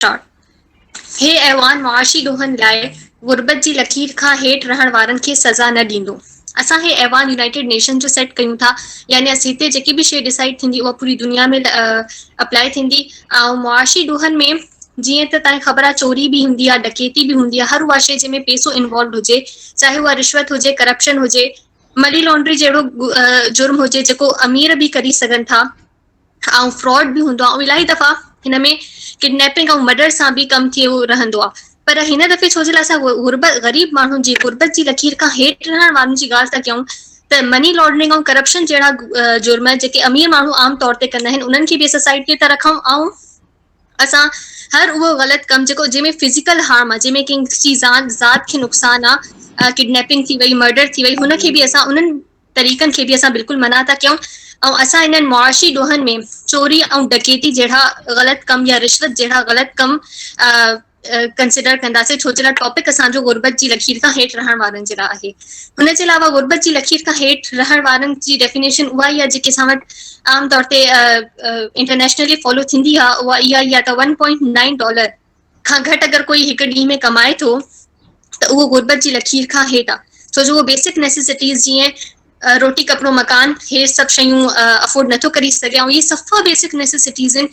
Start. हे ऐवान मुआशी ॾोहनि लाइ गुरबत जी लकीर खां हेठि रहण वारनि खे सज़ा न ॾींदो। असां हे ऐवान यूनाइटेड नेशन जो सेट कयूं था, यानी हिते जेकी बि शइ डिसाइड थींदी उहा पूरी दुनिया में अप्लाई थींदी। ऐं मुआशी ॾोहनि में जीअं त तव्हांखे ख़बर आहे, चोरी बि हूंदी आहे, डकैती बि हूंदी आहे, हर उहा शइ जंहिंमें पैसो इन्वॉल्व हुजे, चाहे उहा रिश्वत हुजे, करप्शन हुजे, मनी लॉन्ड्री जहिड़ो जुर्म हुजे जेको अमीर बि करे सघनि था, ऐं फ्रॉड बि हूंदो आहे। ऐं इलाही दफ़ा हिन में किडनैपिंग ऐं मर्डर सां बि कमु थियो रहंदो आहे। पर हिन दफ़े छो जे लाइ असां ग़रीब माण्हुनि जी गुरबत जी लकीर खां हेठि रहण वारनि जी ॻाल्हि था कयूं, त मनी लॉन्ड्रिंग ऐं करप्शन जहिड़ा जुर्म जेके अमीर माण्हू आम तौर ते कंदा आहिनि, उन्हनि खे बि असां साइड ते था रखूं। ऐं असां हर उहो ग़लति कमु जेको जंहिंमें फिज़िकल हार्म आहे, जंहिंमें कंहिंजी ज़ात खे नुक़सानु आहे, किडनैपिंग थी वई, मर्डर थी वई, हुनखे बि असां उन्हनि तरीक़नि खे बि असां बिल्कुलु मना था कयूं। ऐं असां इन्हनि मुआशी ॾोहनि में चोरी ऐं डकैती जहिड़ा ग़लति कम या रिश्वत जहिड़ा ग़लति कम कंसिडर कंदासीं, छो जे लाइ टॉपिक असांजो गुरबत जी लकीर खां हेठि रहण वारनि जे लाइ आहे। हुनजे अलावा गुरबत जी लकीर खां हेठि रहण वारनि जी डेफिनेशन उहा ई आहे जेके असां वटि आम तौर ते इंटरनेशनली फॉलो थींदी आहे। उहा इहा ई आहे त $1.9 खां घटि अगरि कोई हिकु ॾींहं में कमाए थो त उहो गुरबत जी लकीर खां हेठि आहे। छो जो उहो बेसिक नेसेसिटीज़ जीअं रोटी, कपिड़ो, मकान, हे सभु शयूं अफोर्ड नथो करे सघे। ऐं इहे सफ़ा बेसिक नेसेसिटीज़ आहिनि।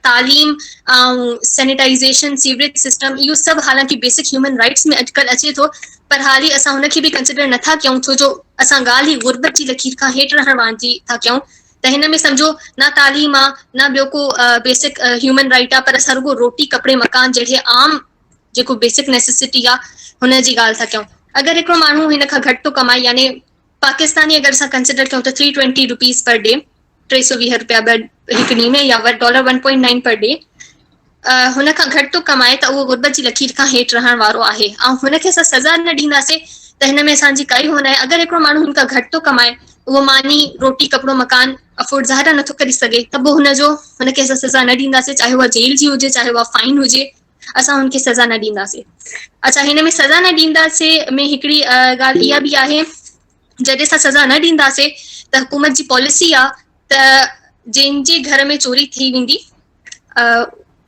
तालीम ऐं सैनिटाइज़ेशन, सीवरेज सिस्टम, इहो सभु हालांकि बेसिक ह्यूमन राइट्स में अॼुकल्ह अचे थो, पर हाली असां हुनखे बि कंसिडर नथा कयूं, छो जो असां ॻाल्हि ई गुरबत जी लकीर खां हेठि रहण वारनि जी था कयूं। त हिन में सम्झो न तालीम आहे, न ॿियो को बेसिक ह्यूमन राइट आहे, पर असां रुॻो रोटी, कपिड़े, मकान जहिड़े आम जेको बेसिक नेसेसिटी आहे हुनजी ॻाल्हि था कयूं। अगरि हिकिड़ो माण्हू हिन खां घटि थो कमाए, यानी पाकिस्तानी अगरि असां कंसिडर कयूं त $320 पर डे, ₹320 हिकु ॾींहं में, या $1.9 पर डे, हुन खां घटि थो कमाए त उहो गुरबत जी लकीर खां हेठि रहण वारो आहे। ऐं हुनखे असां सज़ा न ॾींदासीं त हिन में असांजी काई हो न आहे। अगरि हिकिड़ो माण्हू हिन खां घटि थो कमाए, उहो मानी रोटी, कपिड़ो, मकान अफोर्ड ज़ाहिर नथो करे सघे, त पोइ हुनखे असां सज़ा न ॾींदासीं, चाहे उहा जेल जी हुजे, चाहे उहा फाइन हुजे, असां हुनखे सज़ा न ॾींदासीं। अच्छा, हिन में सज़ा न ॾींदासीं में हिकिड़ी ॻाल्हि इहा बि आहे, जॾहिं असां सज़ा न ॾींदासीं त हुकूमत जी पॉलिसी आहे त जंहिंजे घर में चोरी थी वेंदी,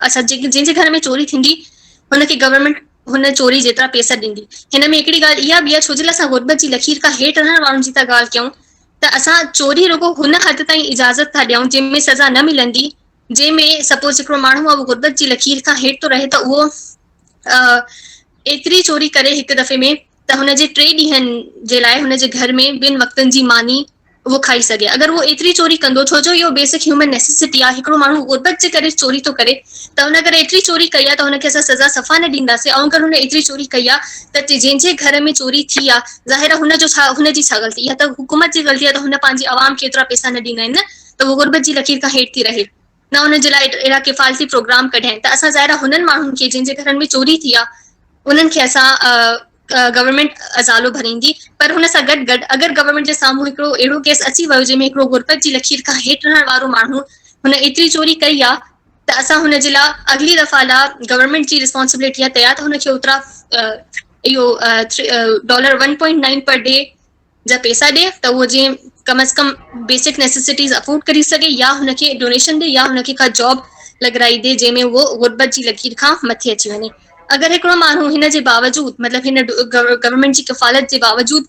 असां जंहिंजे घर में चोरी थींदी हुनखे गवर्नमेंट हुन चोरी जेतिरा पैसा ॾींदी। हिन में हिकिड़ी ॻाल्हि इहा बि आहे, छो जे लाइ असां गुरबत जी लकीर खां हेठि रहण वारनि जी था ॻाल्हि कयूं, त असां चोरी रुॻो हुन हद ताईं इजाज़त था ॾियूं जंहिंमें सज़ा न मिलंदी, जंहिंमें सपोज हिकिड़ो माण्हू आहे उहो गुरबत जी लकीर खां हेठि थो रहे, त उहो एतिरी चोरी करे हिकु दफ़े में त हुनजे 3 ॾींहंनि जे लाइ हुनजे घर में ॿिनि वक़्तनि जी मानी उहो खाई सघे। अगरि उहो एतिरी चोरी कंदो, छो जो इहो बेसिक ह्यूमन नेसेसिटी आहे, हिकिड़ो माण्हू गुरबत जे करे चोरी थो करे, त हुन अगरि एतिरी चोरी कई आहे त हुनखे असां सज़ा सफ़ा न ॾींदासीं। ऐं अगरि हुन एतिरी चोरी कई आहे त जंहिंजे घर में चोरी थी आहे, ज़ाहिर आहे हुनजी छा ग़लती आहे, त हुकूमत जी ग़लती आहे त हुन पंहिंजी आवाम खे एतिरा पैसा न ॾींदा आहिनि न, त उहो गुरबत जी लकीर खां हेठि थी रहे, न हुनजे लाइ अहिड़ा किफ़ायती प्रोग्राम कढिया आहिनि। त असां ज़ाहिर आहे हुननि माण्हुनि खे जंहिंजे घरनि में चोरी थी आहे, उन्हनि खे असां गवर्नमेंट अज़ालो भरींदी। पर हुन सां गॾु गॾु अगरि गवर्नमेंट जे साम्हूं हिकिड़ो अहिड़ो केस अची वियो जंहिंमें हिकिड़ो गुरबत जी लकीर खां हेठि रहण वारो माण्हू हुन एतिरी चोरी कई आहे, त असां हुनजे लाइ अगली दफ़ा लाइ गवर्नमेंट जी रिस्पॉन्सिबिलिटी आहे तयार त हुनखे ओतिरा इहो $1.9 पर डे जा पैसा ॾिए, त उहो जीअं कम अज़ कम बेसिक नेसेसिटीज़ अफोर्ड करे सघे, या हुनखे डोनेशन ॾे, या हुनखे का जॉब लॻाराई ॾे जंहिंमें उहो गुरबत जी लकीर खां मथे अची वञे। अगरि हिकिड़ो माण्हू हिन जे बावजूदि, मतिलबु हिन गवर्नमेंट जी किफ़ालत जे बावजूदि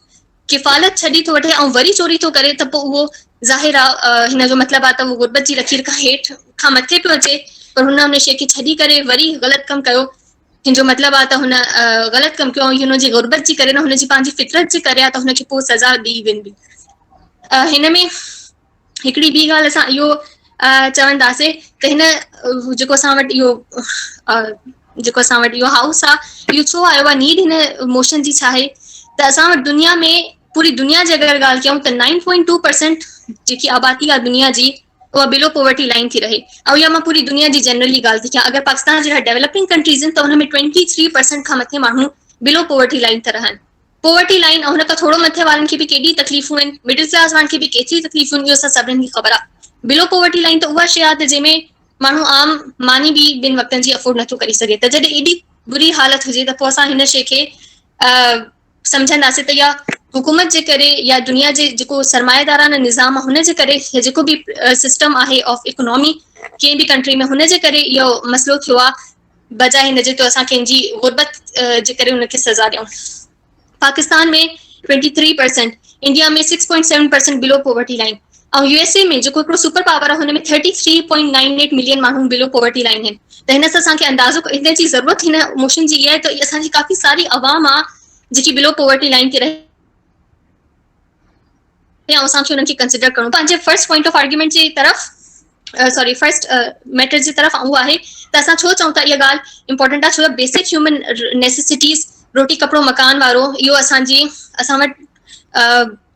किफ़ालत छॾी थो वठे ऐं वरी चोरी थो करे, त पोइ उहो ज़ाहिर आहे हिन जो मतिलबु आहे त उहो गुरबत जी लकीर खां हेठि खां मथे पियो अचे, पर हुन शइ खे छॾी करे वरी ग़लति कमु कयो। हिन जो मतिलबु आहे त हुन ग़लति कमु कयो, ऐं हुनजी गुरबत जी करे न, हुनजी पंहिंजी फितरत जे करे आहे, त हुनखे पोइ सज़ा ॾी वेंदी। हिन में हिकिड़ी ॿी ॻाल्हि असां इहो चवंदासीं त हिन जेको असां वटि इहो हाउस आहे, इहो छो आयो आहे, नीड हिन मोशन जी छा आहे, त असां वटि दुनिया में, पूरी दुनिया जी अगरि ॻाल्हि कयूं त 9.2% जेकी आबादी आहे दुनिया जी, उहा बिलो पॉवर्टी लाइन थी रहे। ऐं इहा मां पूरी दुनिया जी जनरली ॻाल्हि थी कयां। अगरि पाकिस्तान जहिड़ा डेवलपिंग कंट्रीज़ आहिनि त हुन में 23% खां मथे माण्हू बिलो पॉवर्टी लाइन था रहनि। पॉवर्टी लाइन ऐं हुन खां थोरो मथे वारनि खे बि केॾी तकलीफ़ूं आहिनि, मिडिल क्लास वारनि खे बि केतिरी तकलीफ़ूं आहिनि, इहो असां सभिनी खे ख़बर आहे। बिलो पॉवर्टी लाइन त उहा शइ आहे त जंहिंमें माण्हू आम मानी बि 2 वक़्तनि जी अफोर्ड नथो करे सघे। त जॾहिं एॾी बुरी हालत हुजे, त पोइ असां हिन शइ खे सम्झंदासीं त इहा हुकूमत जे करे, या दुनिया जे जेको सरमाएदाराना निज़ाम आहे हुन जे करे, या जेको बि सिस्टम आहे ऑफ इकोनॉमी कंहिं बि कंट्री में, हुन जे करे इहो मसइलो थियो आहे। बजाए हिन जे तो असां कंहिंजी गुरबत जे करे हुनखे सज़ा ॾियूं। पाकिस्तान में 23%, इंडिया में 6.7% बिलो पॉवर्टी लाइन, और यूएसए में जेको हिकिड़ो सुपर पावर आहे हुन में 33.98 मिलियन माण्हू बिलो पॉवर्टी लाइन आहिनि। त हिन सां असांखे अंदाज़ो हिन जी ज़रूरत हिन मोशन जी इहा आहे त असांजी काफ़ी सारी आवाम आहे जेकी बिलो पॉवर्टी लाइन ते रहे ऐं असांखे हुननि खे कंसिडर करणो। पंहिंजे फर्स्ट पॉइंट ऑफ आर्ग्यूमेंट जी तरफ़ सॉरी फर्स्ट मैटर जी तरफ़ उहो आहे त असां छो चऊं था इहा ॻाल्हि इंपॉर्टेंट आहे, छो त बेसिक ह्यूमन नेसेसिटीज़ रोटी कपिड़ो मकान वारो इहो असां वटि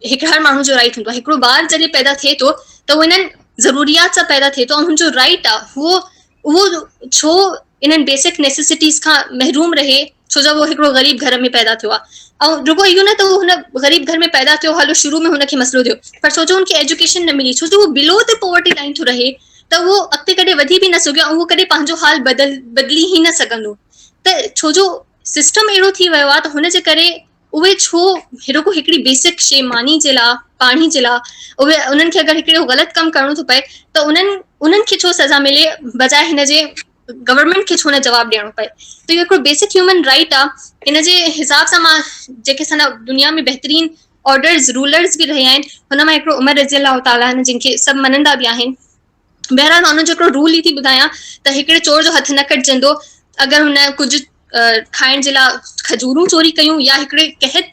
हिकु हर माण्हू जो राइट हूंदो आहे। हिकिड़ो ॿार जॾहिं पैदा थिए थो त उहो इन्हनि ज़रूरियात सां पैदा थिए थो ऐं हुनजो राइट आहे उहो छो इन्हनि बेसिक नेसेसिटीज़ खां महरूम रहे, छो जो उहो हिकिड़ो ग़रीब घर में पैदा थियो आहे। ऐं रुगो इहो न त उहो हुन ग़रीब घर में पैदा थियो, हलो शुरू में हुनखे मसइलो थियो, पर छो जो हुनखे एजुकेशन न मिली, छो जो उहो बिलो द पॉवर्टी लाइन थो रहे त उहो अॻिते कॾहिं वधी बि न सघियो ऐं उहो कॾहिं पंहिंजो हाल बदिली ई न सघंदो। त छो जो सिस्टम अहिड़ो थी वियो आहे त हुन जे करे उहे छो रुगो हिकिड़ी बेसिक शइ मानी जे लाइ, पाणी जे लाइ, उहे उन्हनि खे अगरि हिकिड़ो ग़लति कमु करणो थो पए त उन्हनि खे छो सज़ा मिले बजाए हिन जे गवर्नमेंट खे छो न जवाबु ॾियणो पए। त इहो हिकिड़ो बेसिक ह्यूमन राइट आहे। इन जे हिसाब सां मां जेके सॼा दुनिया में बहितरीन ऑर्डर्स रूलर्स बि रहिया आहिनि हुन मां हिकिड़ो उमर रज़ी अल्लाह ताला जिनखे सभु मञंदा बि आहिनि। बहरहाल मां हुनजो हिकिड़ो रूल ई थी ॿुधायां त हिकिड़े चोर जो हथु न कटजंदो अगरि हुन कुझु खाइण जे लाइ खजूरूं चोरी कयूं या हिकिड़े कहत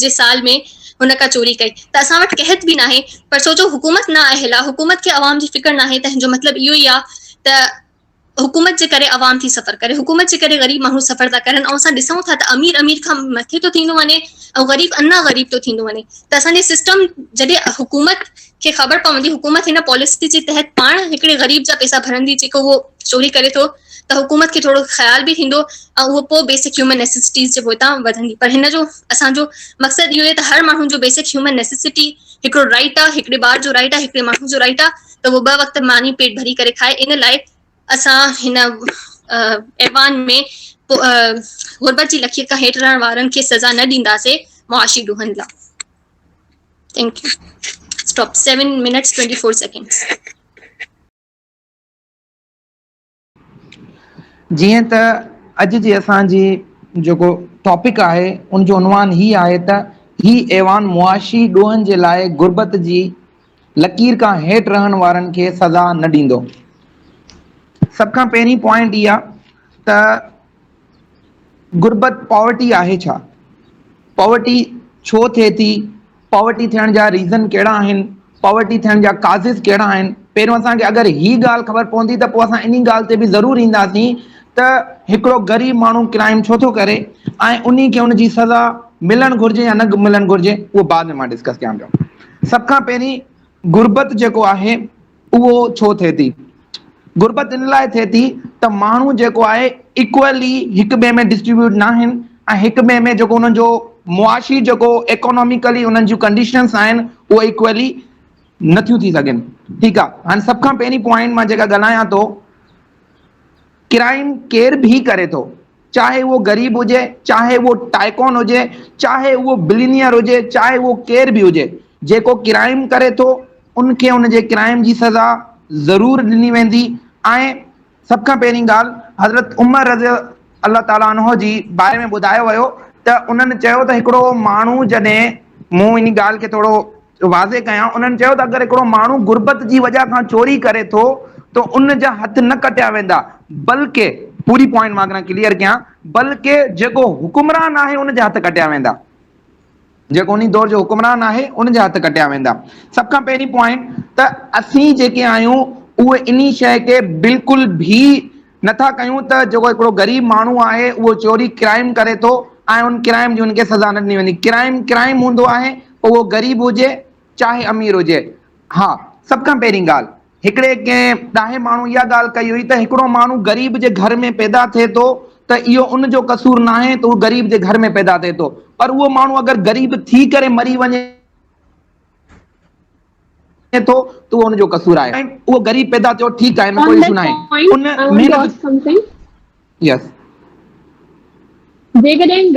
जे साल में हुन खां चोरी कई त असां वटि कहत बि न आहे, पर सोचो हुकूमत न आयल आहे, हुकूमत खे आवाम जी फिक्र न आहे, त हिन जो मतिलबु इहो ई आहे त हुकूमत जे करे आवाम थी सफ़र करे, हुकूमत जे करे ग़रीब माण्हू सफ़र था करनि ऐं असां ॾिसूं था त अमीर खां मथे थो थींदो वञे ऐं ग़रीब अञा ग़रीब थो थींदो वञे। त असांजे सिस्टम जॾहिं हुकूमत खे ख़बर पवंदी, हुकूमत हिन पॉलिसी जे तहत पाण हिकिड़े ग़रीब जा पैसा भरंदी जेको उहो चोरी करे थो, त हुकूमत खे थोरो ख़्याल बि थींदो ऐं उहो पोइ बेसिक ह्यूमन नेसेसिटीज़ जे पोइतां वधंदी। पर हिन जो असांजो मक़सदु इहो आहे त हर माण्हू जो बेसिक ह्यूमन नेसेसिटी हिकिड़ो राइट आहे, हिकिड़े ॿार जो राइट आहे, हिकिड़े माण्हू जो राइट आहे त उहो 2 वक़्त मानी पेट भरी करे खाए। इन लाइ असां हिन ऐवान में गुरबत जी लकीर खां हेठि रहण वारनि खे सज़ा न ॾींदासीं मुआशी ॾोहनि लाइ। Thank U. Stop 7 minutes 24 seconds। जीअं त अॼु जी असांजी जेको टॉपिक आहे उनजो उनवान ही आहे त ही ऐवान मुआशी ॾोहनि जे लाइ गुरबत जी लकीर खां हेठि रहण वारनि खे सज़ा न ॾींदो। सभ खां पहिरीं पॉइंट इहा त गुरबत पॉवर्टी आहे छा, पॉवर्टी छो थिए थी, पॉवर्टी थियण जा रीज़न कहिड़ा आहिनि, पॉवर्टी थियण जा काज़िस कहिड़ा आहिनि। पहिरियों असांखे अगरि ही ॻाल्हि ख़बर पवंदी त पोइ असां इन ॻाल्हि ते बि ज़रूरु ईंदासीं त हिकिड़ो ग़रीब माण्हू क्राइम छो थो करे ऐं उन खे उनजी सज़ा मिलणु घुरिजे या न मिलणु घुरिजे, उहो बाद में मां डिस्कस कयां पियो। सभ खां पहिरीं गुरबत जेको आहे उहो छो थिए थी। गुरबत इन लाइ थिए थी त माण्हू जेको आहे इक्वली हिक ॿिए में डिस्ट्रीब्यूट न आहिनि ऐं हिक ॿिए में जेको उन्हनि जो मुआशी जेको इकोनॉमिकली उन्हनि जूं कंडीशन्स आहिनि उहे इक्वली नथियूं थी सघनि। ठीकु आहे। हाणे सभ खां पहिरीं पॉइंट मां जेका ॻाल्हायां थो, क्राइम केर बि करे थो, चाहे उहो ग़रीब हुजे, चाहे उहो टाइकॉन हुजे, चाहे उहो बिलियनियर हुजे, चाहे उहो केर बि हुजे, जेको क्राइम करे थो उनखे उनजे क्राइम जी सज़ा ज़रूरु ॾिनी वेंदी। ऐं सभ खां पहिरीं ॻाल्हि हज़रत उमर रज़ी अल्लाह ताला अन्हो जी बारे में ॿुधायो वियो त उन्हनि चयो त हिकिड़ो माण्हू जॾहिं, मूं इन ॻाल्हि खे थोरो वाज़े कयां, उन्हनि चयो त अगरि हिकिड़ो माण्हू गुरबत जी वजह खां चोरी करे थो त उन जा हथ न कटिया वेंदा, बल्कि पूरी पॉइंट मां क्लियर कयां, बल्कि जेको हुकुमरान आहे उन जा हथ कटिया वेंदा, जेको उन दौर जो हुकुमरान आहे उन जा हथ कटिया वेंदा। सभ खां पहिरीं पॉइंट त असीं जेके आहियूं उहे इन शइ खे बिल्कुलु बि नथा कयूं त जेको हिकिड़ो ग़रीब माण्हू आहे उहो चोरी क्राइम करे थो ऐं उन क्राइम जी उनखे सज़ा न ॾिनी वेंदी। क्राइम हूंदो आहे, उहो ग़रीब हुजे चाहे अमीर हुजे। हा, सभ खां पहिरीं ॻाल्हि, हिकिड़े कंहिं ॾाहे माण्हू इहा ॻाल्हि कई हुई त हिकिड़ो माण्हू ग़रीब जे घर में पैदा थिए थो त इहो उनजो कसूर न आहे त उहो ग़रीब जे घर में पैदा थिए थो, पर उहो माण्हू अगरि ग़रीब थी करे मरी वञे थो त उहो उनजो कसूर आहे। उहो ग़रीब पैदा थियो, ठीकु आहे, कोई इशू न आहे। उन महिनत यस जेकॾहिं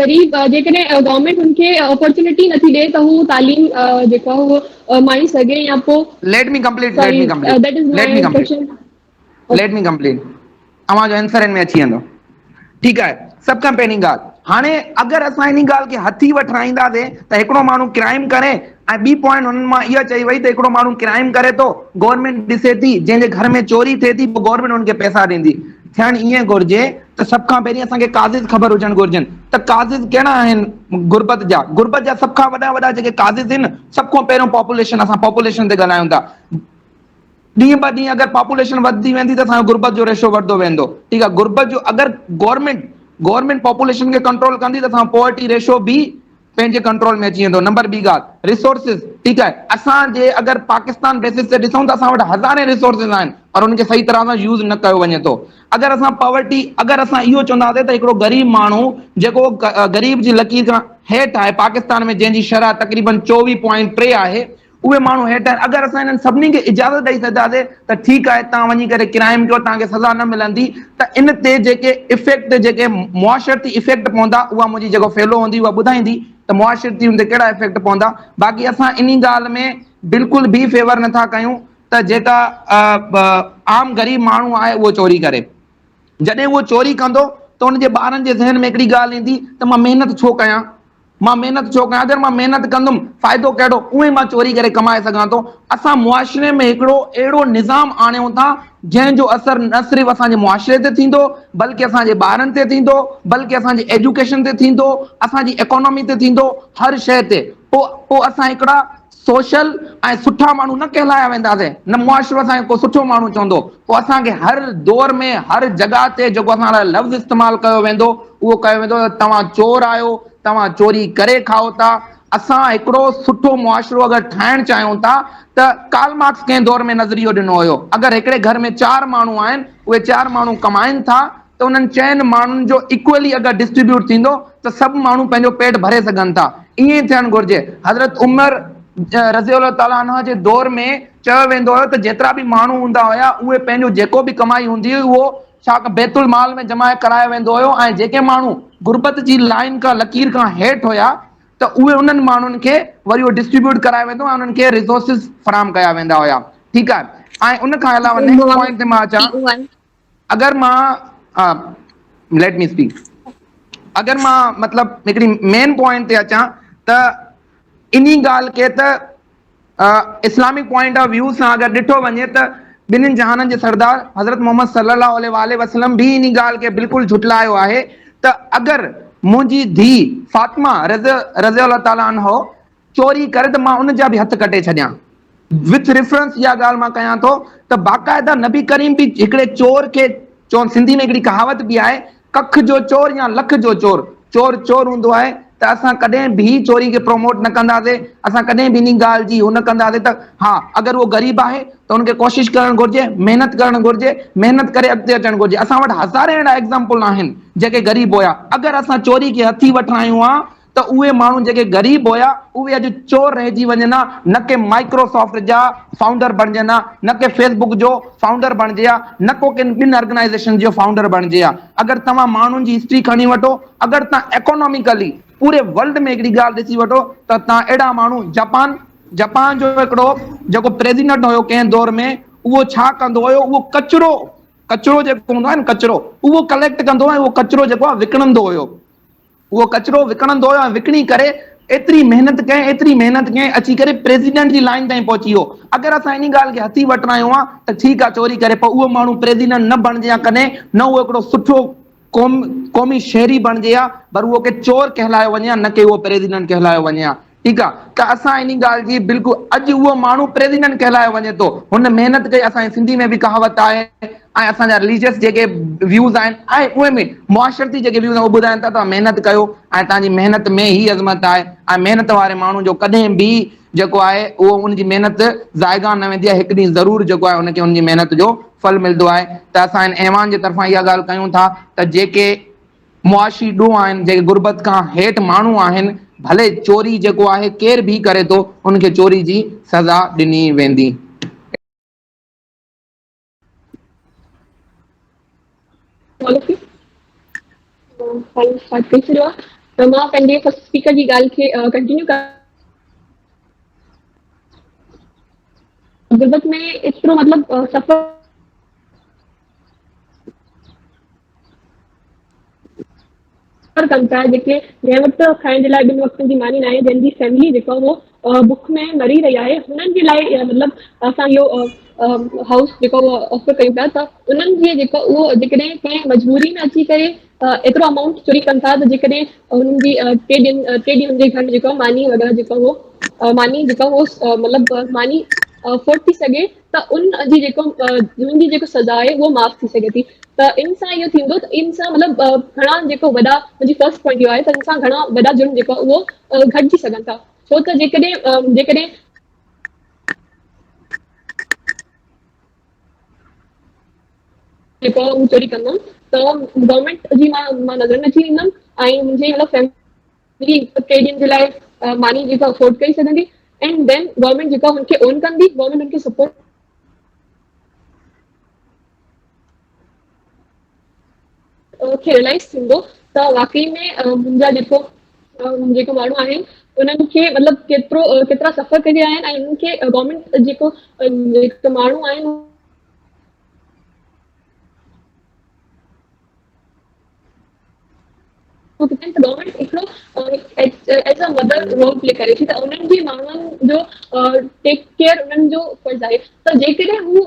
गवर्नमेंट उनखे अपॉर्चुनिटी नथी ॾे त हू तालीम जेको आहे उहो माणी सघे या पोइ लेट मी कंप्लीट अवांजो आंसर में अची वेंदो। ठीक है, सब खां पहिरीं ॻाल्हि हाणे अगरि असां इन ॻाल्हि खे हथी वठाईंदासीं त हिकिड़ो माण्हू क्राइम करे ऐं ॿी पॉइंट हुननि मां इहा चई वई त हिकिड़ो माण्हू क्राइम करे थो, गवर्नमेंट ॾिसे थी, जंहिंजे घर में चोरी थिए थी पोइ गवर्नमेंट हुनखे पैसा ॾींदी। थियणु ईअं घुरिजे त सभ खां पहिरीं असांखे काज़िज़ ख़बर हुजणु घुरिजनि त काज़िज़ कहिड़ा आहिनि गुरबत जा। गुरबत जा सभ खां वॾा वॾा जेके काज़िज़ आहिनि, सभ खां पहिरियों पॉपुलेशन, असां पॉपुलेशन ते ॻाल्हायूं था। ॾींहं ब ॾींहुं अगरि पॉपुलेशन वधंदी वेंदी त असांजो गुरबत जो रेशो वधंदो वेंदो। ठीकु आहे, गुरबत जो अगरि गवर्नमेंट पॉपुलेशन खे कंट्रोल कंदी त असां पॉवर्टी रेशो बि पंहिंजे कंट्रोल में अची वेंदो। नंबर ॿी ॻाल्हि रिसोर्सिस। ठीकु आहे, असांजे अगरि पाकिस्तान बेसिस ते ॾिसूं त असां वटि हज़ारे रिसोर्सिस आहिनि और उनखे सही तरह सां यूज़ न कयो वञे थो। अगरि असां इहो चवंदासीं त हिकिड़ो ग़रीब माण्हू जेको ग़रीब जी लकीर खां हेठि आहे पाकिस्तान में, जंहिंजी शरह तक़रीबन 24.3 आहे, उहे माण्हू हेठि आहिनि। अगरि असां इन्हनि सभिनी खे इजाज़त ॾेई छॾंदासीं त ठीकु आहे, तव्हां वञी करे क्राइम कयो, तव्हांखे सज़ा न मिलंदी, त इन ते जेके इफ़ेक्ट, जेके मुआशरती इफ़ेक्ट पवंदा, उहा मुंहिंजी जेको फेलो हूंदी उहा ॿुधाईंदी त मुआशरती हुन ते कहिड़ा इफ़ेक्ट पवंदा। बाक़ी असां इन ॻाल्हि में बिल्कुलु बि फेवर नथा कयूं त जेका आम ग़रीब माण्हू आहे उहो चोरी करे। जॾहिं उहो चोरी कंदो त हुनजे ॿारनि जे ज़हन में हिकिड़ी ॻाल्हि ईंदी त मां महिनत छो कयां, अगरि मां महिनत कंदुमि फ़ाइदो कहिड़ो, उहे मां चोरी करे कमाए सघां थो। असां मुआशरे में हिकिड़ो अहिड़ो निज़ाम आणियूं था जंहिंजो असरु न सिर्फ़ु असांजे मुआशरे ते थींदो, बल्कि असांजे ॿारनि ते थींदो, बल्कि असांजी एजुकेशन ते थींदो, असांजी इकोनॉमी ते थींदो, हर शइ ते। पोइ असां हिकिड़ा सोशल ऐं सुठा माण्हू न कहलाया वेंदासीं, न मुआशिरो असांखे को सुठो माण्हू चवंदो। पोइ असांखे हर दौर में हर जॻह ते जेको असां लाइ लफ़्ज़ इस्तेमालु कयो वेंदो, उहो कयो वेंदो त तव्हां चोर आहियो, तव्हां चोरी करे खाओ था। असां हिकिड़ो सुठो मुआशिरो अगरि ठाहिणु चाहियूं था त कार्ल मार्क्स कंहिं दौर में नज़रियो ॾिनो हुयो, अगरि हिकिड़े घर में 4 माण्हू आहिनि, उहे 4 माण्हू कमाइनि था, त उन्हनि 4 माण्हुनि जो इक्वली अगरि डिस्ट्रीब्यूट थींदो त सभु माण्हू पंहिंजो पेट भरे सघनि था। ईअं ई थियणु घुरिजे। हज़रत उमर रज़ियल्लाहु ताला अन्हा जे दौर में चयो वेंदो हुयो त जेतिरा बि माण्हू हूंदा हुया, उहे पंहिंजो जेको बि कमाई हूंदी हुई उहो छा बैतुल माल में जमा करायो वेंदो हुयो, ऐं जेके माण्हू गुरबत जी लाइन खां लकीर खां हेठि हुया त उहे उन्हनि माण्हुनि खे वरी उहो डिस्ट्रीब्यूट करायो वेंदो ऐं उन्हनि खे रिसोर्सिस फराहम कया वेंदा हुया। ठीकु आहे, ऐं उन खां अलावा नेक्स्ट पॉइंट ते मां अचां। अगरि मां लेट मी स्पीक, अगरि मां मतिलबु हिकिड़ी मेन पॉइंट ते अचां त इन्ही ॻाल्हि खे त इस्लामिक पॉइंट ऑफ व्यू सां अगरि ॾिठो वञे त ॿिन्हिनि जहाननि जे सरदार हज़रत मोहम्मद सल्लल्लाहु अलैहि वसल्लम बि इन ॻाल्हि खे बिल्कुलु झुटलायो आहे त अगरि मुंहिंजी धीउ फातिमा रज़ियल्लाहु ताला अन्हा चोरी करे त मां उन जा बि हथ कटे छॾियां। विथ रेफरेंस इहा ॻाल्हि मां कयां थो त बाक़ाइदा नबी करीम बि हिकिड़े चोर खे चवनि, सिंधी में हिकिड़ी कहावत बि आहे, कख जो चोर या लख जो चोर, चोर चोर हूंदो आहे। त असां कॾहिं बि चोरी खे प्रमोट न कंदासीं, असां कॾहिं बि इन ॻाल्हि जी न कंदासीं त हा, अगरि उहो ग़रीब आहे त हुनखे कोशिशि करणु घुरिजे, महिनत करणु घुरिजे, महिनत करे अॻिते अचणु घुरिजे। असां वटि हज़ारे अहिड़ा एग्ज़ाम्पल आहिनि जेके ग़रीब हुया। अगरि असां चोरी खे हथी वठायूं हा त उहे माण्हू जेके ग़रीब हुया उहे अॼु चोर रहिजी वञनि हा, न के माइक्रोसॉफ्ट जा फाउंडर बणिजनि हा, न के फेसबुक जो फाउंडर बणिजे हा, न को किन ॿिनि ऑर्गेनाइज़ेशन जो फाउंडर बणिजे हा। अगरि तव्हां माण्हुनि जी हिस्ट्री खणी वठो, अगरि तव्हां इकोनॉमिकली पूरे वर्ल्ड में हिकिड़ी ॻाल्हि ॾिसी वठो त तव्हां अहिड़ा माण्हू, जापान जो हिकिड़ो जेको प्रेसिडेंट हुयो कंहिं दौर में, उहो छा कंदो हुयो, उहो कचिरो जेको हूंदो आहे न, कचिरो उहो कलेक्ट कंदो आहे, उहो कचिरो जेको आहे विकिणंदो हुयो। उहो कचिरो विकिणंदो हुयो ऐं विकिणी करे एतिरी महिनत कयईं अची करे प्रेसिडेंट जी लाइन ताईं पहुची वियो। अगरि असां इन ॻाल्हि खे हथी वठरायूं हा त ठीकु आहे चोरी करे, पर उहो माण्हू प्रेसिडेंट न बणिजे हा कॾहिं, न उहो हिकिड़ो सुठो क़ौमी शहरी बणिजे हा, पर उहो के चोर कहलायो वञे हा, न के उहो प्रेसिडेंट कहलायो वञे हा। ठीकु आहे, त असां इन ॻाल्हि जी बिल्कुलु, अॼु उहो माण्हू प्रेसिडेंट कहलायो वञे थो, हुन महिनत कई। असांजी सिंधी में बि कहावत आहे, ऐं असांजा रिलीजियस जेके व्यूज़ आहिनि ऐं उहे में मुआशरती जेके व्यूज़ आहिनि उहे ॿुधाइनि था तव्हां महिनत कयो ऐं तव्हांजी महिनत में ई अज़मत आहे, ऐं महिनत वारे माण्हू जो कॾहिं बि जेको आहे उहो उनजी महिनत ज़ाइगा न वेंदी आहे। हिकु ॾींहुं ज़रूरु जेको आहे उनखे उनजी महिनत जो फल मिलंदो आहे। त असां हिन ऐवान जे तरफ़ां इहा ॻाल्हि कयूं था त जेके मुआशी ॾोह आहिनि, जेके गुरबत खां हेठि माण्हू आहिनि, भले चोरी जेको आहे केर बि करे थो, उनखे चोरी जी सज़ा ॾिनी वेंदी। त मां पंहिंजे फर्स्ट स्पीकर जी ॻाल्हि खे कंटिन्यू कयां। गुरबत में एतिरो मतिलबु सफ़र सफ़र कनि था, जेके जंहिं वक़्तु खाइण जे लाइ 2 वक़्तनि जी मानी न आहे, जंहिंजी फैमिली जेका वो बुख में मरी रही आहे, हुननि जे लाइ मतिलबु असां इहो हाउस जेको ऑफर कयूं पिया, त उन्हनि जे जेको उहो जेकॾहिं कंहिं मजबूरी में अची करे एतिरो अमाउंट चोरी कनि था, त जेकॾहिं हुननि जी 3 ॾींहं हुनजे घर में जेको मानी वग़ैरह जेको हो मानी जेका हो मतिलबु मानी फोड़ थी सघे, त उन जी जेको हुननि जी जेको सज़ा आहे उहो माफ़ थी सघे थी। त इन सां इहो थींदो, त इन सां मतिलबु घणा जेको वॾा मुंहिंजी फर्स्ट पॉइंट इहो आहे त इन सां घणा वॾा जुर्म जेको उहो घटिजी सघनि था। छो त जेकॾहिं जेको चोरी कंदमि त गवर्नमेंट जी मां नज़र में अची वेंदमि ऐं मुंहिंजी मतिलबु फैमिली 3 ॾींहंनि जे लाइ मानी जेका अफोर्ड करे सघंदी, एंड देन गवर्नमेंट जेका हुनखे ओन कंदी, गवर्नमेंट हुनखे सपोर्ट खे रियलाइज़ थींदो त वाकई में मुंहिंजा जेको माण्हू आहिनि उन्हनि खे मतिलबु केतिरा सफ़र करे आया आहिनि, ऐं उन्हनि खे गवर्नमेंट जेको माण्हू आहिनि गवर्नमेंट हिकिड़ो as a mother role play करे थी, त उन्हनि जी माण्हुनि जो टेक केयर उन्हनि जो फर्ज़ आहे। त जेकॾहिं हू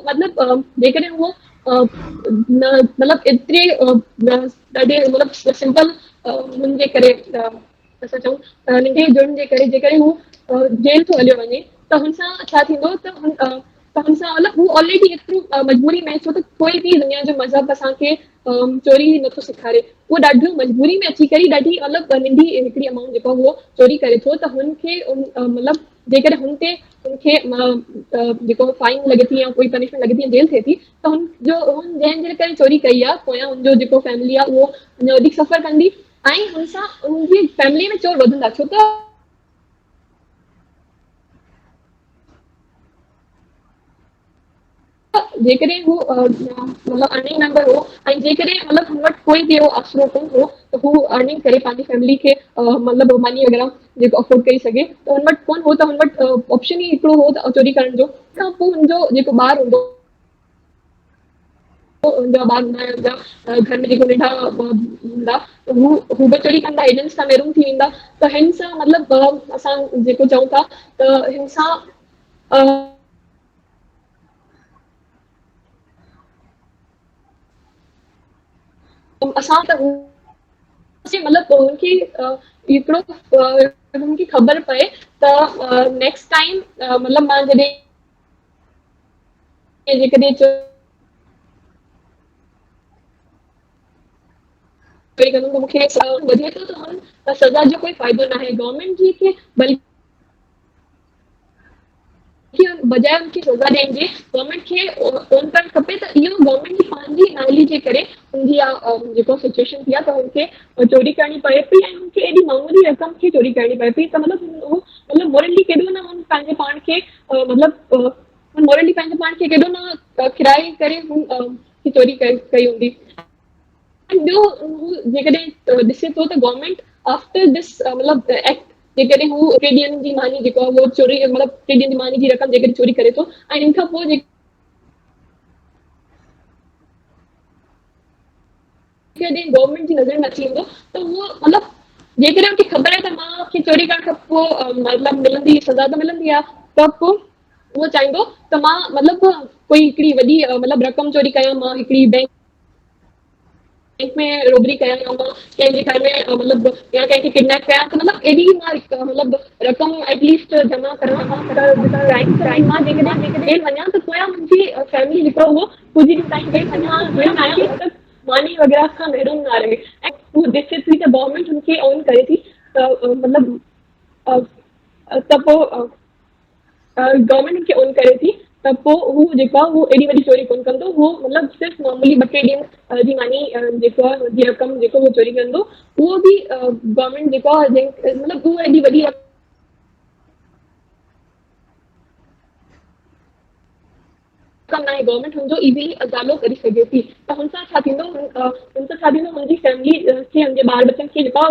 जेकॾहिं उहो मतिलबु एतिरे ॾाढे मतिलबु सिंपल हुनजे करे असां चऊं नंढे जुर्म जे करे जेकॾहिं हू जेल थो हलियो वञे, त हुन सां छा थींदो त हुन सां मतिलबु हू ऑलरेडी एतिरो मजबूरी में, छो त कोई बि दुनिया जो मज़हब असांखे चोरी नथो सेखारे, उहो ॾाढो मजबूरी में अची करे ॾाढी मतिलबु नंढी हिकिड़ी अमाउंट जेको उहो चोरी करे थो, त हुनखे मतिलबु जेकॾहिं हुनखे जेको फाइन लॻे थी या कोई पनिशमेंट लॻे थी या जेल थिए थी, त हुन जंहिंजे करे चोरी कई आहे पोयां हुनजो जेको फैमिली आहे उहो वधीक सफ़र कंदी, ऐं हुन सां हुनजी फैमिली में चोर वधंदा, छो त जेकॾहिं हू मतिलबु अर्निंग मेंबर हो ऐं जेकॾहिं मतिलबु हुन वटि कोई बि अहिड़ो आसरो कोन हो त हू अर्निंग करे पंहिंजी फैमिली खे मतिलबु मनी वग़ैरह जेको अफोर्ड करे सघे, त हुन वटि कोन हो, त हुन वटि ऑप्शन ई हिकिड़ो हो त चोरी करण जो। खां पोइ हुनजो जेको ॿार हूंदो हुनजा ॿार हूंदा, घर में जेको नंढा हूंदा हू बि चोरी कंदा, एजेंट्स सां महरूम थी वेंदा। त हिन सां मतिलबु असां जेको चऊं था त हिन सां असां त मतिलबु हुनखे हिकिड़ो हुनखे ख़बर पए त नेक्स्ट टाइम मतिलबु मां जॾहिं जेकॾहिं चोरी कंदुमि त मूंखे वधे थो, त हुन सज़ा जो कोई फ़ाइदो न आहे गवर्नमेंट जी खे, बल्कि बजाए उनखे सज़ा ॾियण जे गवर्नमेंट खे ओन करणु खपे, त इहो गवर्नमेंट जी पंहिंजी नाली जे करे हुनजी जेको सिचुएशन थी आहे त हुनखे चोरी करणी पए पई ऐं हुनखे एॾी मामूली रक़म खे चोरी करणी पए पई, त मतिलबु हू मतिलबु मोरली केॾो न हुन पंहिंजे पाण खे मतिलबु मोरली पंहिंजे पाण खे केॾो न किराए करे हुन चोरी कई हूंदी। ॿियो हू जेकॾहिं ॾिसे थो त गवर्नमेंट आफ्टर दिस मतिलबु एक्ट जेकॾहिं हू 3 ॾींहंनि जी मानी जेको आहे उहो चोरी मतिलबु 3 ॾींहंनि जी मानी जी रक़म जेकॾहिं चोरी करे थो ऐं हिन खां पोइ जेकॾहिं गवर्नमेंट जी नज़र में अची वेंदो त उहो मतिलबु जेकॾहिं मूंखे ख़बर आहे त मूंखे चोरी करण खां पोइ मतिलबु मिलंदी सज़ा त मिलंदी आहे, त पोइ उहो चाहींदो त मां मतिलबु कोई हिकिड़ी वॾी मतिलबु रक़म चोरी कयां, मां हिकिड़ी बैंक में रोबरी कयां या मां कंहिंजे घर में मतिलबु या कंहिंखे किडनैप कयां, त मतिलबु एॾी मां मतिलबु रक़म एटलीस्ट जमा कयां मां जेकॾहिं जेल वञा त पोयां मुंहिंजी फैमिली जेको उहो कुझु ॾींहं ताईं जेल आहियां मानी वग़ैरह खां महरूम न रहे, ऐं हू ॾिसे थी त गवर्नमेंट हुनखे ऑन करे थी, त मतिलबु त पोइ गवर्नमेंट खे ऑन करे थी, त पोइ हू जेको आहे हू एॾी वॾी चोरी कोन कंदो, हू मतिलबु सिर्फ़ु मामूली 2-3 ॾींहं जी मानी जेको आहे जी रक़म जेको उहो चोरी कंदो, उहो बि गवर्नमेंट जेको आहे मतिलबु उहो एॾी वॾी कम न आहे, गवर्नमेंट हुनजो इज़ीली अदालो करे सघे थी, त हुन सां छा थींदो हुनजी फैमिली खे हुनजे ॿार बच्चनि खे जेको आहे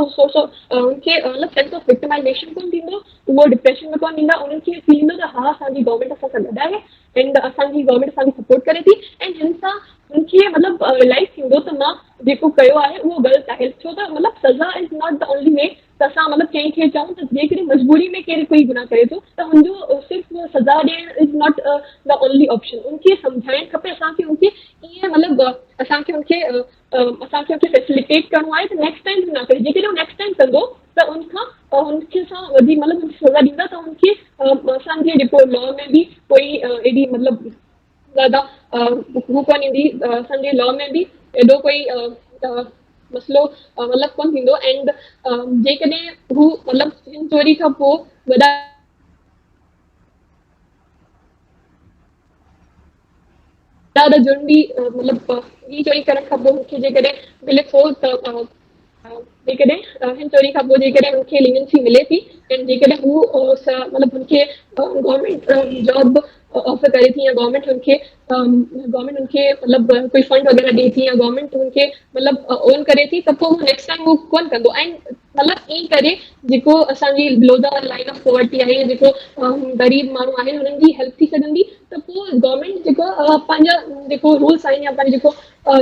हुनखे मतिलबु सेंस ऑफ विक्टिमाइज़ेशन कोन थींदो, उहो डिप्रेशन में कोन ईंदा, उन्हनि खे थींदो त हा असांजी गवर्नमेंट असां सां गॾु आहे एंड असांजी गवर्नमेंट असांखे सपोर्ट करे थी, ऐं हिन सां हुनखे मतिलबु रियलाइज़ थींदो त मां जेको कयो आहे उहो ग़लति आहे, छो त मतिलबु सज़ा is not the only way त असां मतिलबु कंहिंखे चऊं त जेकॾहिं मजबूरी में केरु कोई गुनाह करे थो त हुनजो सिर्फ़ु सज़ा ॾियणु is not the only option. उनखे सम्झाइणु खपे असांखे, उनखे ईअं मतिलबु असांखे उनखे फैसिलिटेट करिणो आहे त नेक्स्ट टाइम न करे। जेकॾहिं उहो नेक्स्ट टाइम कंदो त उनखे सां वधीक मतिलबु सज़ा ॾींदा त उनखे असांजे जेको लॉ में बि कोई एॾी मतिलबु ज़्यादा हू कोन ईंदी, असांजे लॉ में बि एॾो कोई मसइलो मतिलबु कोन थींदो। एंड जेकॾहिं हू मतिलबु हिन चोरी खां पोइ वॾा ॾाढा जुर्म बि मतिलबु ही चोरी करण खां पोइ मूंखे जेकॾहिं मिले थो त जेकॾहिं हिन चोरी खां पोइ जेकॾहिं हुनखे लीनियंसी मिले थी ऐं जेकॾहिं हू मतिलबु हुनखे गवर्नमेंट जॉब ऑफर करे थी या गवर्नमेंट हुनखे मतिलबु कोई फंड वग़ैरह ॾिए थी या गवर्नमेंट हुनखे मतिलबु ओन करे थी त पोइ हू नेक्स्ट टाइम हू कोन कंदो। ऐं मतिलबु ईअं करे जेको असांजी बिलो द लाइन ऑफ पॉवर्टी आहे, जेको ग़रीब माण्हू आहिनि हुननि जी हेल्प थी सघंदी त पोइ गवर्नमेंट जेको पंहिंजा जेको रूल्स आहिनि या पंहिंजो जेको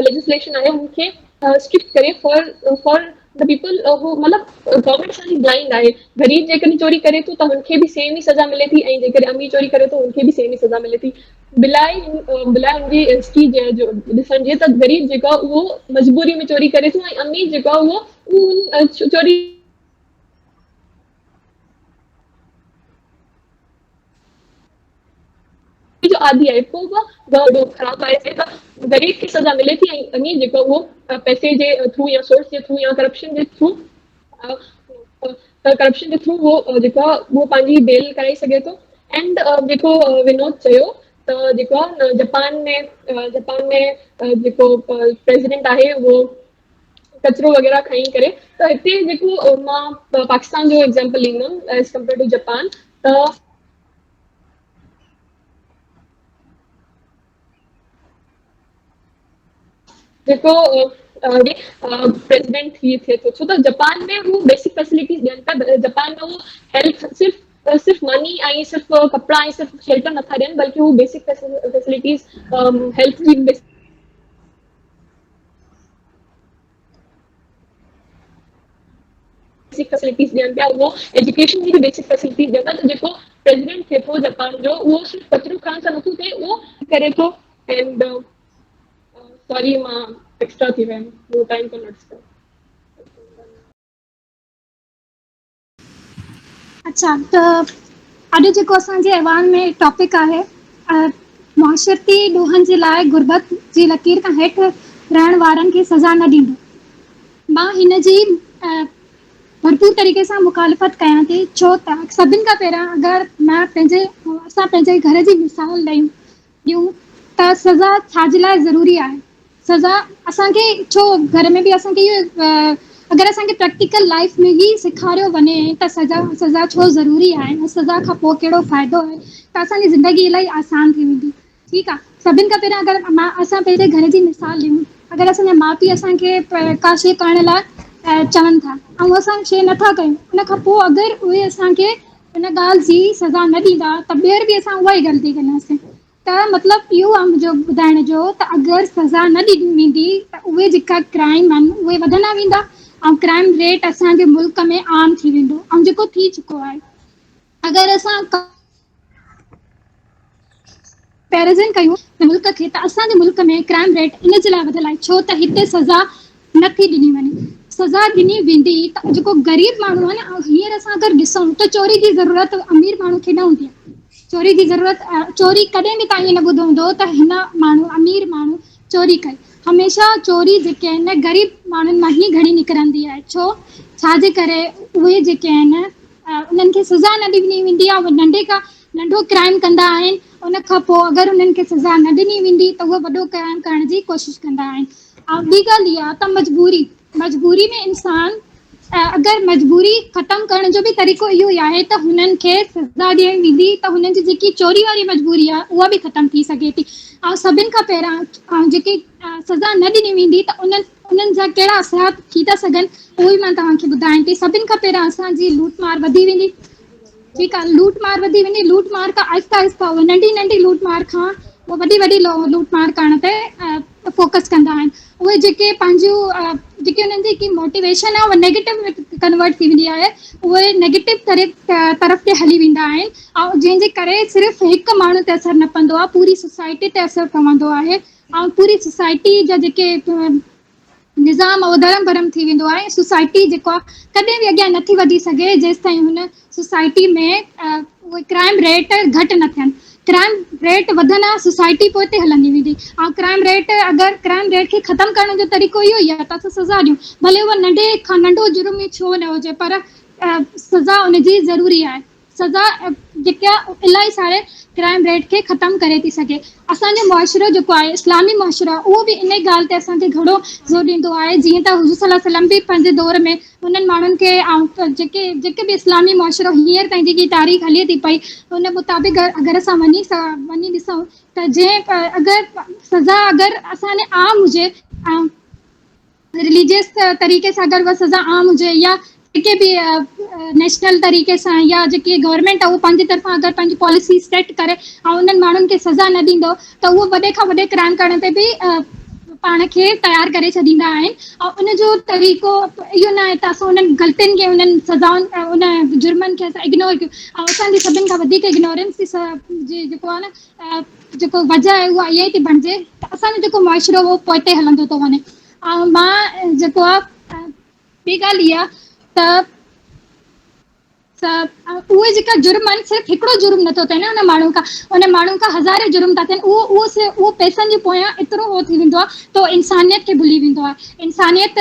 लेजिस्लेशन आहे हुनखे स्ट्रिक्ट करे फॉर द पीपल हू मतिलबु गवर्नमेंट असांजी ब्लाइंड आहे। ग़रीब जेकॾहिं चोरी करे थो त हुनखे बि सेम ई सज़ा मिले थी ऐं जेकॾहिं अमीर चोरी करे थो हुनखे बि सेम ई सज़ा मिले थी। बिलाए हुनजी हिस्ट्री ॾिसणिजे त ग़रीब जेको आहे उहो मजबूरी में चोरी करे थो ऐं अमीर जेको आहे उहो चोरी जो आदि आहे, पोइ उहो ख़राबु आहे त ग़रीब खे सज़ा मिले थी ऐं अमीर जेको उहो पैसे जे थ्रू या सोर्स जे थ्रू या करप्शन जे थ्रू उहो जेको आहे उहो पंहिंजी बेल कराए सघे थो। एंड जेको विनोद चयो त जेको आहे जापान में जेको प्रेसिडेंट आहे उहो कचिरो वग़ैरह खणी करे, त हिते जेको मां पाकिस्तान जो एग्ज़ाम्पल ॾींदमि एज़ कम्पेयर टू जापान। त जेको प्रेसिडेंट थिए थो, छो त जापान में हू बेसिक फैसिलिटीज़ ॾियनि था। जापान में हू हेल्थ सिर्फ़ु मनी ऐं सिर्फ़ु कपिड़ा ऐं सिर्फ़ु शेल्टर नथा ॾियनि, बल्कि हू बेसिक फैसिलिटीज़ हेल्थ जी बेसिक फैसिलिटीज़ ॾियनि पिया, उहो एजुकेशन जी बि बेसिक फैसिलिटीज़ ॾियनि था। त जेको प्रेसिडेंट थिए थो जापान जो उहो सिर्फ़ु कचिरो खणण सां नथो थिए, उहो करे थो। एंड सॉरी मां एक्स्ट्रा थी वियमि, उहो टाइम कोन वठी। अच्छा, त अॼु जेको असांजे अहवान में टॉपिक आहे मुआशरती ॾोहनि जे लाइ गुरबत जी लकीर खां हेठि रहण वारनि खे सज़ा न ॾींदो। मां हिन जी भरपूर तरीक़े सां मुखालिफ़त कयां थी, छो त सभिनि खां पहिरियां अगरि असां पंहिंजे घर जी मिसाल ॾियूं त सज़ा छाजे लाइ ज़रूरी आहे। सज़ा असांखे छो घर में बि असांखे इहो अगरि असांखे प्रैक्टिकल लाइफ में ई सेखारियो वञे त सज़ा छो ज़रूरी आहे ऐं सज़ा खां पोइ कहिड़ो फ़ाइदो आहे त असांजी ज़िंदगी इलाही आसान थी वेंदी। ठीकु आहे, सभिनि खां पहिरियां अगरि असां पंहिंजे घर जी मिसाल ॾियूं, अगरि असांजा माउ पीउ असांखे का शइ करण लाइ चवनि था ऐं असां शइ नथा कयूं, उन खां पोइ अगरि उहे असांखे उन ॻाल्हि जी सज़ा न ॾींदा त ॿीहर बि असां उहा ई ग़लती कंदासीं। त मतिलबु इहो आहे मुंहिंजो ॿुधाइण जो त अगरि सज़ा न ॾिनी वेंदी त उहे जेका क्राइम आहिनि उहे वधंदा वेंदा ऐं क्राइम रेट असांजे मुल्क में आम थी वेंदो ऐं जेको थी चुको आहे। अगरि असां कंपेरिज़न कयूं मुल्क खे त असांजे मुल्क में क्राइम रेट इन जे लाइ वधियल आहे छो त हिते सज़ा नथी ॾिनी वञे। सज़ा ॾिनी वेंदी त जेको ग़रीब माण्हू आहे न, हींअर असां अगरि ॾिसूं त चोरी जी ज़रूरत अमीर माण्हू खे न हूंदी आहे। चोरी जी ज़रूरत चोरी कॾहिं बि तव्हां ईअं न ॿुधो हूंदो त हिन माण्हू अमीर माण्हू चोरी कई। हमेशह चोरी जेके आहिनि ग़रीब माण्हुनि मां ई घणी निकिरंदी आहे। छाजे करे उहे जेके आहिनि उन्हनि खे सज़ा न ॾिनी वेंदी आहे, उहे नंढो क्राइम कंदा आहिनि, उन खां पोइ अगरि उन्हनि खे सज़ा न ॾिनी वेंदी त उहे वॾो क्राइम करण जी कोशिशि कंदा आहिनि। ऐं ॿी ॻाल्हि इहा त मजबूरी में इंसान अगरि मजबूरी ख़तमु करण जो बि तरीक़ो इहो ई आहे त हुननि खे सज़ा ॾियणी वेंदी त हुननि जी जेकी चोरी वारी मजबूरी आहे उहा बि ख़तमु थी सघे थी। ऐं सभिनि खां पहिरियां जेकी सज़ा न ॾिनी वेंदी त उन्हनि जा कहिड़ा असरात थी था सघनि उहे मां तव्हांखे ॿुधायां थी। सभिनि खां पहिरियां असांजी लूट मार वधी वेंदी। ठीकु आहे, लूट मार वधी वेंदी। लूट मार खां आहिस्ता आहिस्ता नंढी लूट मार खां वॾी लूट मार करण ते फोकस कंदा आहिनि। उहे जेके पंहिंजूं जेके उन्हनि जी मोटिवेशन आहे उहा नेगेटिव में कन्वर्ट थी वेंदी आहे, उहे नेगेटिव तरफ़ ते हली वेंदा आहिनि ऐं जंहिंजे करे सिर्फ़ु हिकु माण्हू ते असरु न पवंदो आहे, पूरी सोसाइटी ते असरु पवंदो आहे ऐं पूरी सोसाइटी जा जेके निज़ाम उहो धर्म भरम थी वेंदो आहे। सोसाइटी जेको आहे कॾहिं बि अॻियां नथी वधी सघे जेसि ताईं हुन सोसाइटी में उहे क्राइम रेट घटि न थियनि। क्राइम रेट वधंदा सोसाइटी पोइ ते हलंदी वेंदी ऐं क्राइम रेट अगरि क्राइम रेट खे ख़तमु करण जो तरीक़ो इहो ई आहे त असां सज़ा ॾियूं, भले उहा नंढे खां नंढो जुर्म ई छो न हुजे, पर सज़ा उनजी ज़रूरी आहे। सज़ा जेका इलाही सारे क्राइम रेट खे ख़तमु करे थी सघे। असांजो मुआशिरो जेको आहे इस्लामी मुआशिरो आहे उहो बि इन ॻाल्हि ते असांखे घणो ज़ोर ॾींदो आहे। जीअं त हुज़ूर सल्लल्लाहु अलैहि वसल्लम बि पंहिंजे दौर में उन्हनि माण्हुनि खे ऐं जेके बि इस्लामी मुआशिरो हींअर ताईं जेकी तारीख़ हले थी पई उन मुताबिक़ अगरि असां वञी ॾिसूं त जंहिं अगरि सज़ा अगरि असांजे आम हुजे, रिलीजियस तरीक़े सां अगरि उहा सज़ा आम हुजे या जेके बि नेशनल तरीक़े सां या जेकी गवर्नमेंट आहे उहो पंहिंजी तरफ़ां अगरि पंहिंजी पॉलिसी सेट करे ऐं उन्हनि माण्हुनि खे सज़ा न ॾींदो त उहो वॾे खां वॾे क्राइम करण ते बि पाण खे तयारु करे छॾींदा आहिनि। ऐं उनजो तरीक़ो इहो न आहे त असां उन्हनि ग़लतियुनि खे उन्हनि सज़ाउनि उन जुर्मनि खे असां इग्नोर कयूं ऐं असांजी सभिनि खां वधीक इग्नोरेंस जी जेको आहे न जेको वजह आहे उहा इहा ई थी बणिजे त असांजो जेको मुआशिरो उहो पोइते हलंदो थो वञे। ऐं मां जेको आहे ॿी ॻाल्हि इहा त उहे जेका जुर्म आहिनि सिर्फ़ु हिकिड़ो जुर्म नथो थिए न उन माण्हू खां हज़ारे जुर्म था थियनि, उहो पैसनि जे पोयां एतिरो उहो थी वेंदो आहे त इंसानियत खे भुली वेंदो आहे। इंसानियत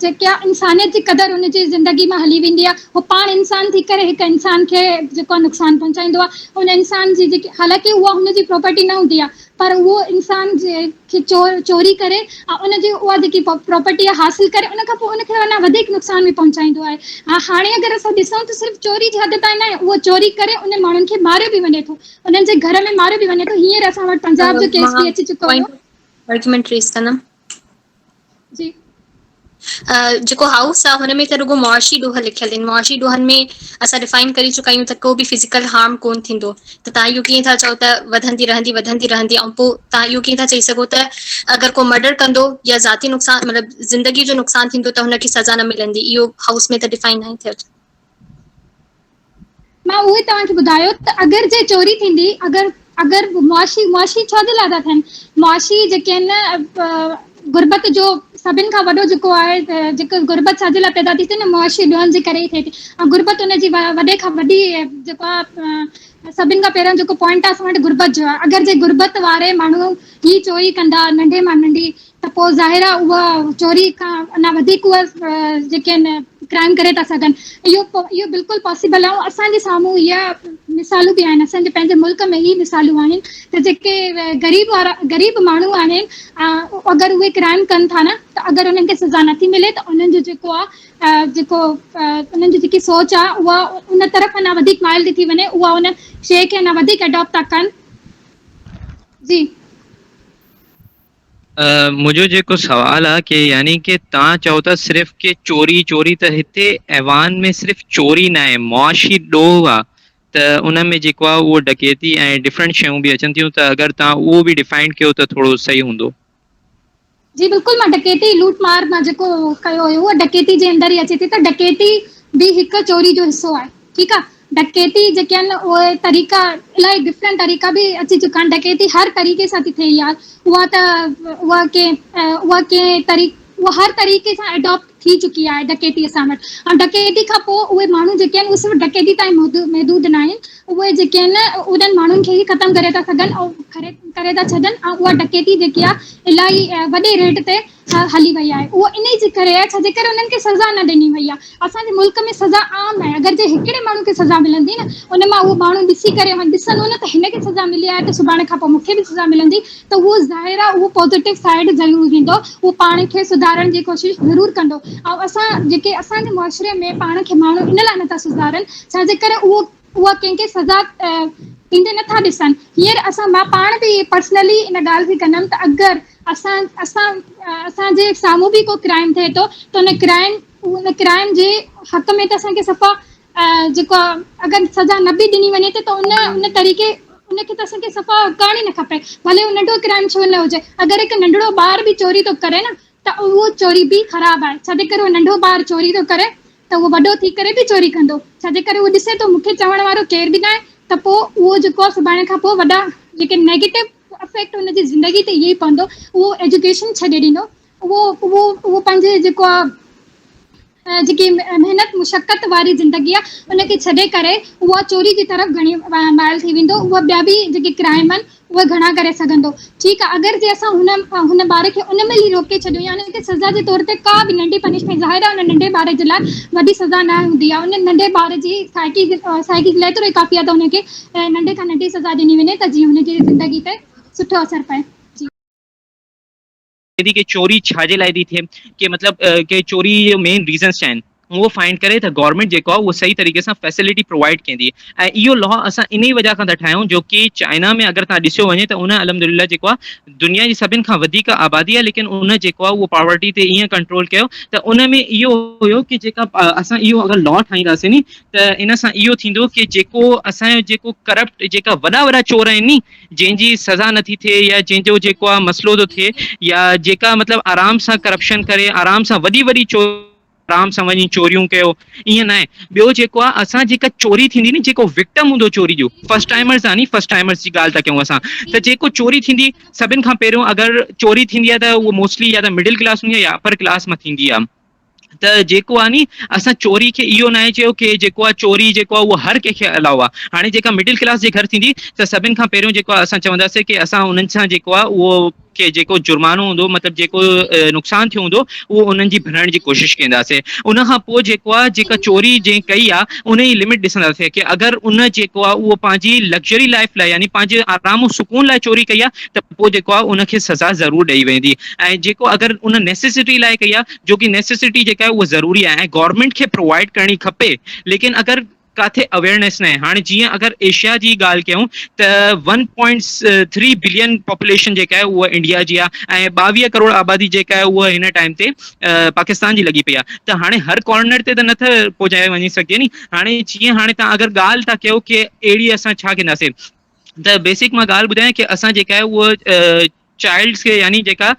जेके आहे इंसानियत जी क़दुरु हुनजी ज़िंदगी मां हली वेंदी आहे। उहो पाण इंसान थी करे हिकु इंसान खे जेको आहे नुक़सानु पहुचाईंदो आहे। उन इंसान जी जेकी हालांकि उहा हुनजी प्रॉपर्टी न हूंदी आहे पर उहो इंसान खे चोरी करे ऐं उनजी उहा जेकी प्रॉपर्टी आहे हासिल करे उन खां पोइ उनखे अञा वधीक नुक़सान में पहुचाईंदो आहे। हाणे अगरि असां ॾिसूं त सिर्फ़ु चोरी जी हद ताईं न, उहो चोरी करे उन माण्हुनि खे मारियो बि वञे थो, उन्हनि जे घर में मारियो बि वञे थो। हींअर असां वटि पंजाब जो केस बि अची चुको पॉइंट हुयो। आर्गुमेंट रेस कंदमि। जी जेको हाउस आहे हुन में त रुगो मुआशी ॾोह लिखियल आहिनि। मुआशी ॾोहनि में असां डिफाइन करे चुका आहियूं त को बि फिज़िकल हार्म कोन थींदो। त तव्हां इहो कीअं था चओ त वधंदी रहंदी ऐं पोइ तव्हां इहो कीअं था चई सघो त अगरि को मर्डर कंदो या ज़ाती नुक़सान मतिलबु ज़िंदगी जो नुक़सान थींदो त हुनखे सज़ा न मिलंदी। इहो हाउस में त डिफाइन न थियल। मां उहो ई तव्हांखे ॿुधायो त अगरि जे चोरी थींदी, अगरि मुआशी छो जे लाइ था थियनि? मुआशी जेके आहिनि न गुरबत जो सभिनि खां वॾो जेको आहे जेको गुरबत छाजे लाइ पैदा थी थिए न, मुआशी ॾियण जे करे ई थिए थी। ऐं गुरबत हुनजी वॾे खां वॾी जेको आहे सभिनि खां पहिरियों जेको पॉइंट आहे असां वटि गुरबत जो आहे। अगरि जे गुरबत वारे माण्हू ही चोरी कंदा नंढे मां नंढी त पोइ ज़ाहिर आहे उहा चोरी खां अञा वधीक उहा जेके आहिनि क्राइम करे था सघनि। इहो बिल्कुलु पॉसिबल आहे। ऐं असांजे साम्हूं इहा मिसालूं बि आहिनि, असांजे पंहिंजे मुल्क में ई मिसालूं आहिनि त जेके ग़रीब माण्हू आहिनि अगरि उहे क्राइम कनि था न त अगरि उन्हनि खे सज़ा नथी मिले त उन्हनि जो जेको आहे उन्हनि जी जेकी सोच आहे उहा उन तरफ़ अञा वधीक माइल थी वञे, उहा उन शइ खे अञा वधीक एडॉप्ट था कनि। जी मुंहिंजो जेको सुवाल आहे कि यानी कि तव्हां चओ था सिर्फ़ु कि चोरी त हिते ऐवान में सिर्फ़ु चोरी न आहे, मुआशी ॾोह आहे त उन में जेको आहे उहो डकैती ऐं डिफरेंट शयूं बि अचनि थियूं। त अगरि तव्हां उहो बि डिफाइन कयो त थोरो सही हूंदो। जी बिल्कुलु, मां डकैती लूट मार मां जेको कयो हुयो उहा डकैती जे अंदरि ई अचे थी। त डकैती बि हिकु चोरी जो हिसो आहे। ठीकु आहे, डकैती जेके आहिनि उहे तरीक़ा इलाही डिफरेंट तरीक़ा बि अची चुका आहिनि। डकैती हर तरीक़े सां थी थिए यार, उहा हर तरीक़े सां एडॉप्ट थी चुकी आहे डकैती असां वटि। ऐं डकैती खां पोइ उहे माण्हू जेके आहिनि उहे सिर्फ़ु डकैती ताईं महदूद न आहिनि, उहे जेके आहिनि उन्हनि माण्हुनि खे ई ख़तमु करे था सघनि ऐं करे था छॾनि। ऐं उहा डकैती जेकी आहे इलाही वॾे रेट ते हली वई आहे। उहो इन जे करे आहे छाजे करे उन्हनि खे सज़ा न ॾिनी वई आहे। असांजे मुल्क में सज़ा आम आहे। अगरि जे हिकिड़े माण्हू खे सज़ा मिलंदी न, उन मां उहो माण्हू ॾिसी करे ॾिसंदो न त हिन खे सज़ा मिली आहे त सुभाणे खां पोइ मूंखे बि सज़ा मिलंदी, त उहो ज़ाहिर आहे उहो पॉज़िटिव साइड ज़रूरु ईंदो, उहो पाण खे सुधारण जी कोशिशि ज़रूरु कंदो। ऐं असांजे मुआशिरे में पाण खे माण्हू इन लाइ नथा सुधारनि छाजे करे उहा कंहिंखे सज़ा ॾींदे नथा ॾिसनि। हींअर मां पाण बि पर्सनली इन ॻाल्हि खे कंदमि त अगरि असांजे साम्हूं बि को क्राइम थिए थो त उन क्राइम जे हक़ में त असांखे सफ़ा जेको आहे अगरि सज़ा न बि ॾिनी वञे त उन तरीक़े उनखे त असांखे सफ़ा करण ई न खपे, भले उहो नंढो क्राइम छो न हुजे। अगरि हिकु नंढड़ो ॿार बि चोरी थो करे न त उहो चोरी बि ख़राबु आहे। छाजे करे उहो नंढो ॿारु चोरी थो करे त उहो वॾो थी करे बि चोरी कंदो, छाजे करे उहो ॾिसे थो मूंखे चवण वारो केर बि न आहे, त पोइ उहो जेको आहे सुभाणे खां पोइ वॾा जेके नेगेटिव इफेक्ट हुनजी ज़िंदगी ते इहो ई पवंदो। उहो एजुकेशन छॾे ॾींदो, उहो पंहिंजे जेको आहे जेकी महिनत मुशक़त वारी ज़िंदगी आहे उनखे छॾे करे उहा चोरी जी तरफ़ घणी माइल थी वेंदो। उहा ॿिया बि जेके क्राइम आहिनि उहे घणा करे सघंदो। ठीकु आहे, अगरि जे असां हुन ॿार खे उन महिल ई रोके छॾियूं या उनखे सज़ा जे तौर ते का बि नंढी पनिशमेंट, ज़ाहिर आहे उन नंढे ॿार जे लाइ वॾी सज़ा न हूंदी आहे, उन नंढे ॿार जी साइकी जे लाइ एतिरो ई काफ़ी आहे त उनखे नंढे खां नंढी सज़ा ॾिनी वञे त जीअं हुनजी ज़िंदगी ते सुठो असरु पए। कि चोरी छाजे लाइ थी थिए, कि मतलब कि चोरी जो मेन रीज़न्स छा आहिनि उहो फाइंड करे त गवर्नमेंट जेको आहे उहो सही तरीक़े सां फैसिलिटी प्रोवाइड कंदी। ऐं इहो लॉ असां इन ई वजह खां था ठाहियूं जो कि चाइना में अगरि तव्हां ॾिसो वञे त उन अलहमदुलिल्लाह जेको आहे दुनिया जी सभिनि खां वधीक आबादी आहे, लेकिन उन जेको आहे उहो पॉवर्टी ते ईअं कंट्रोल कयो त उन में इहो हुयो कि जेका असां इहो अगरि लॉ ठाहींदासीं नी त इन सां इहो थींदो कि जेको असांजो जेको करप्ट जेका वॾा वॾा चोर आहिनि नी, जंहिंजी सज़ा नथी थिए या जंहिंजो जेको आहे मसइलो थो थिए या जेका मतलब आराम सां करप्शन करे आराम सां वॾी वॾी आराम सां वञी चोरियूं कयो, ईअं न आहे। ॿियो जेको आहे असां जेका चोरी थींदी नी, जेको विक्टिम हूंदो चोरी जो, फर्स्ट टाइमर्स आहे नी, फर्स्ट टाइमर्स जी ॻाल्हि था कयूं असां, त जेको चोरी थींदी सभिनि खां पहिरियों अगरि चोरी थींदी आहे त उहो मोस्टली या त मिडिल क्लास हूंदी आहे या अपर क्लास मां थींदी आहे। त जेको आहे नी असां चोरी खे इहो न आहे चयो कि जेको आहे चोरी जेको आहे उहो हर कंहिंखे अलाउ आहे। हाणे जेका मिडिल क्लास जे घर थींदी त सभिनि खां पहिरियों जेको आहे असां चवंदासीं कि असां उन्हनि सां जेको आहे उहो कि जेको जुर्मानो हूंदो, मतिलबु जेको नुक़सानु थियो हूंदो उहो उन्हनि जी भरण जी कोशिशि कंदासीं। उन खां पोइ जेको आहे जेका चोरी जंहिं कई आहे उन जी लिमिट ॾिसंदासीं कि अगरि उन जेको आहे उहो पंहिंजी लग्ज़री लाइफ लाइ यानी पंहिंजे आराम सुकून लाइ चोरी कई आहे त पोइ जेको आहे उनखे सज़ा ज़रूरु ॾेई वेंदी। ऐं जेको अगरि उन नेसेसिटी लाइ कई आहे, जो कि नेसेसिटी जेका आहे उहा ज़रूरी आहे ऐं गवर्नमेंट खे प्रोवाइड करणी खपे, लेकिन अगरि काथे अवेयरनेस न आहे। हाणे जीअं अगरि एशिया जी ॻाल्हि कयूं त 1.3 बिलियन पॉपुलेशन जेका आहे उहा इंडिया जी आहे ऐं 22 करोड़ आबादी जेका आहे उहा हिन टाइम ते पाकिस्तान जी लॻी पई आहे। त हाणे हर कॉर्नर ते त नथा पहुचाए वञी सघे नी। हाणे जीअं हाणे तव्हां अगरि ॻाल्हि था कयो कि अहिड़ी असां छा कंदासीं, त बेसिक मां ॻाल्हि ॿुधायां कि असां जेका आहे उहा चाइल्ड्स खे यानी जेका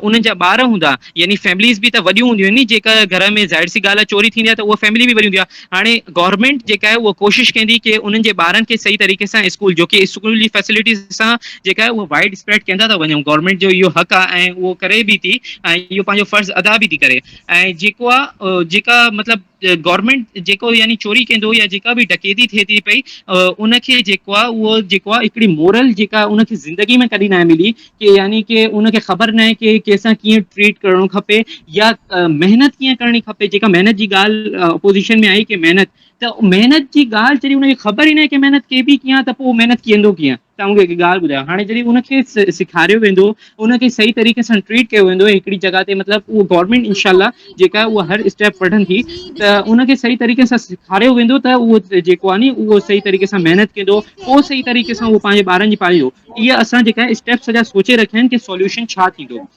उन्हनि जा ॿार हूंदा यानी फैमिलीज़ बि त वॾियूं हूंदियूं आहिनि नी, जेका घर में ज़ाहिर सी ॻाल्हि आहे चोरी थींदी आहे त उहा फैमिली बि वॾी हूंदी आहे। हाणे गवर्नमेंट जेका आहे उहा कोशिशि कंदी कि उन्हनि जे ॿारनि खे सही तरीक़े सां स्कूल, जो कि स्कूल जी फैसिलिटीज़ सां जेका आहे उहा वाइड स्प्रेड कंदा था वञूं। गवर्नमेंट जो इहो हक़ आहे ऐं उहो करे बि थी ऐं इहो पंहिंजो फ़र्ज़ु अदा बि थी करे। ऐं जेको आहे जेका मतिलबु गवर्नमेंट जेको यानी चोरी कंदो या जेका बि डकैती थिए थी पई उनखे जेको आहे उहो जेको आहे हिकिड़ी मोरल जेका उनखे ज़िंदगी में कॾहिं न मिली कि यानी कि उनखे ख़बर न आहे कि कंहिंसां कीअं ट्रीट करणो खपे या महिनत कीअं करणी खपे। जेका महिनत जी ॻाल्हि अपोज़िशन में आई कि महिनत जी ॻाल्हि जॾहिं उनखे ख़बर ई न आहे कि महिनत कबी कीअं, त पोइ महिनत कंदो कीअं। तव्हां मूंखे हिकु ॻाल्हि ॿुधायो, हाणे जॾहिं उनखे सेखारियो वेंदो, उनखे सही तरीक़े सां ट्रीट कयो वेंदो हिकिड़ी जॻह ते, मतिलबु उहो गवर्नमेंट इनशाला जेका आहे उहा हर स्टेप वठंदी त उनखे सही तरीक़े सां सेखारियो वेंदो त उहो जेको आहे नी उहो सही तरीक़े सां महिनत कंदो, पोइ सही तरीक़े सां उहो पंहिंजे ॿारनि जी पालींदो। इहे असां जेका आहे स्टेप सॼा सोचे रखिया आहिनि कि सॉल्यूशन छा थींदो।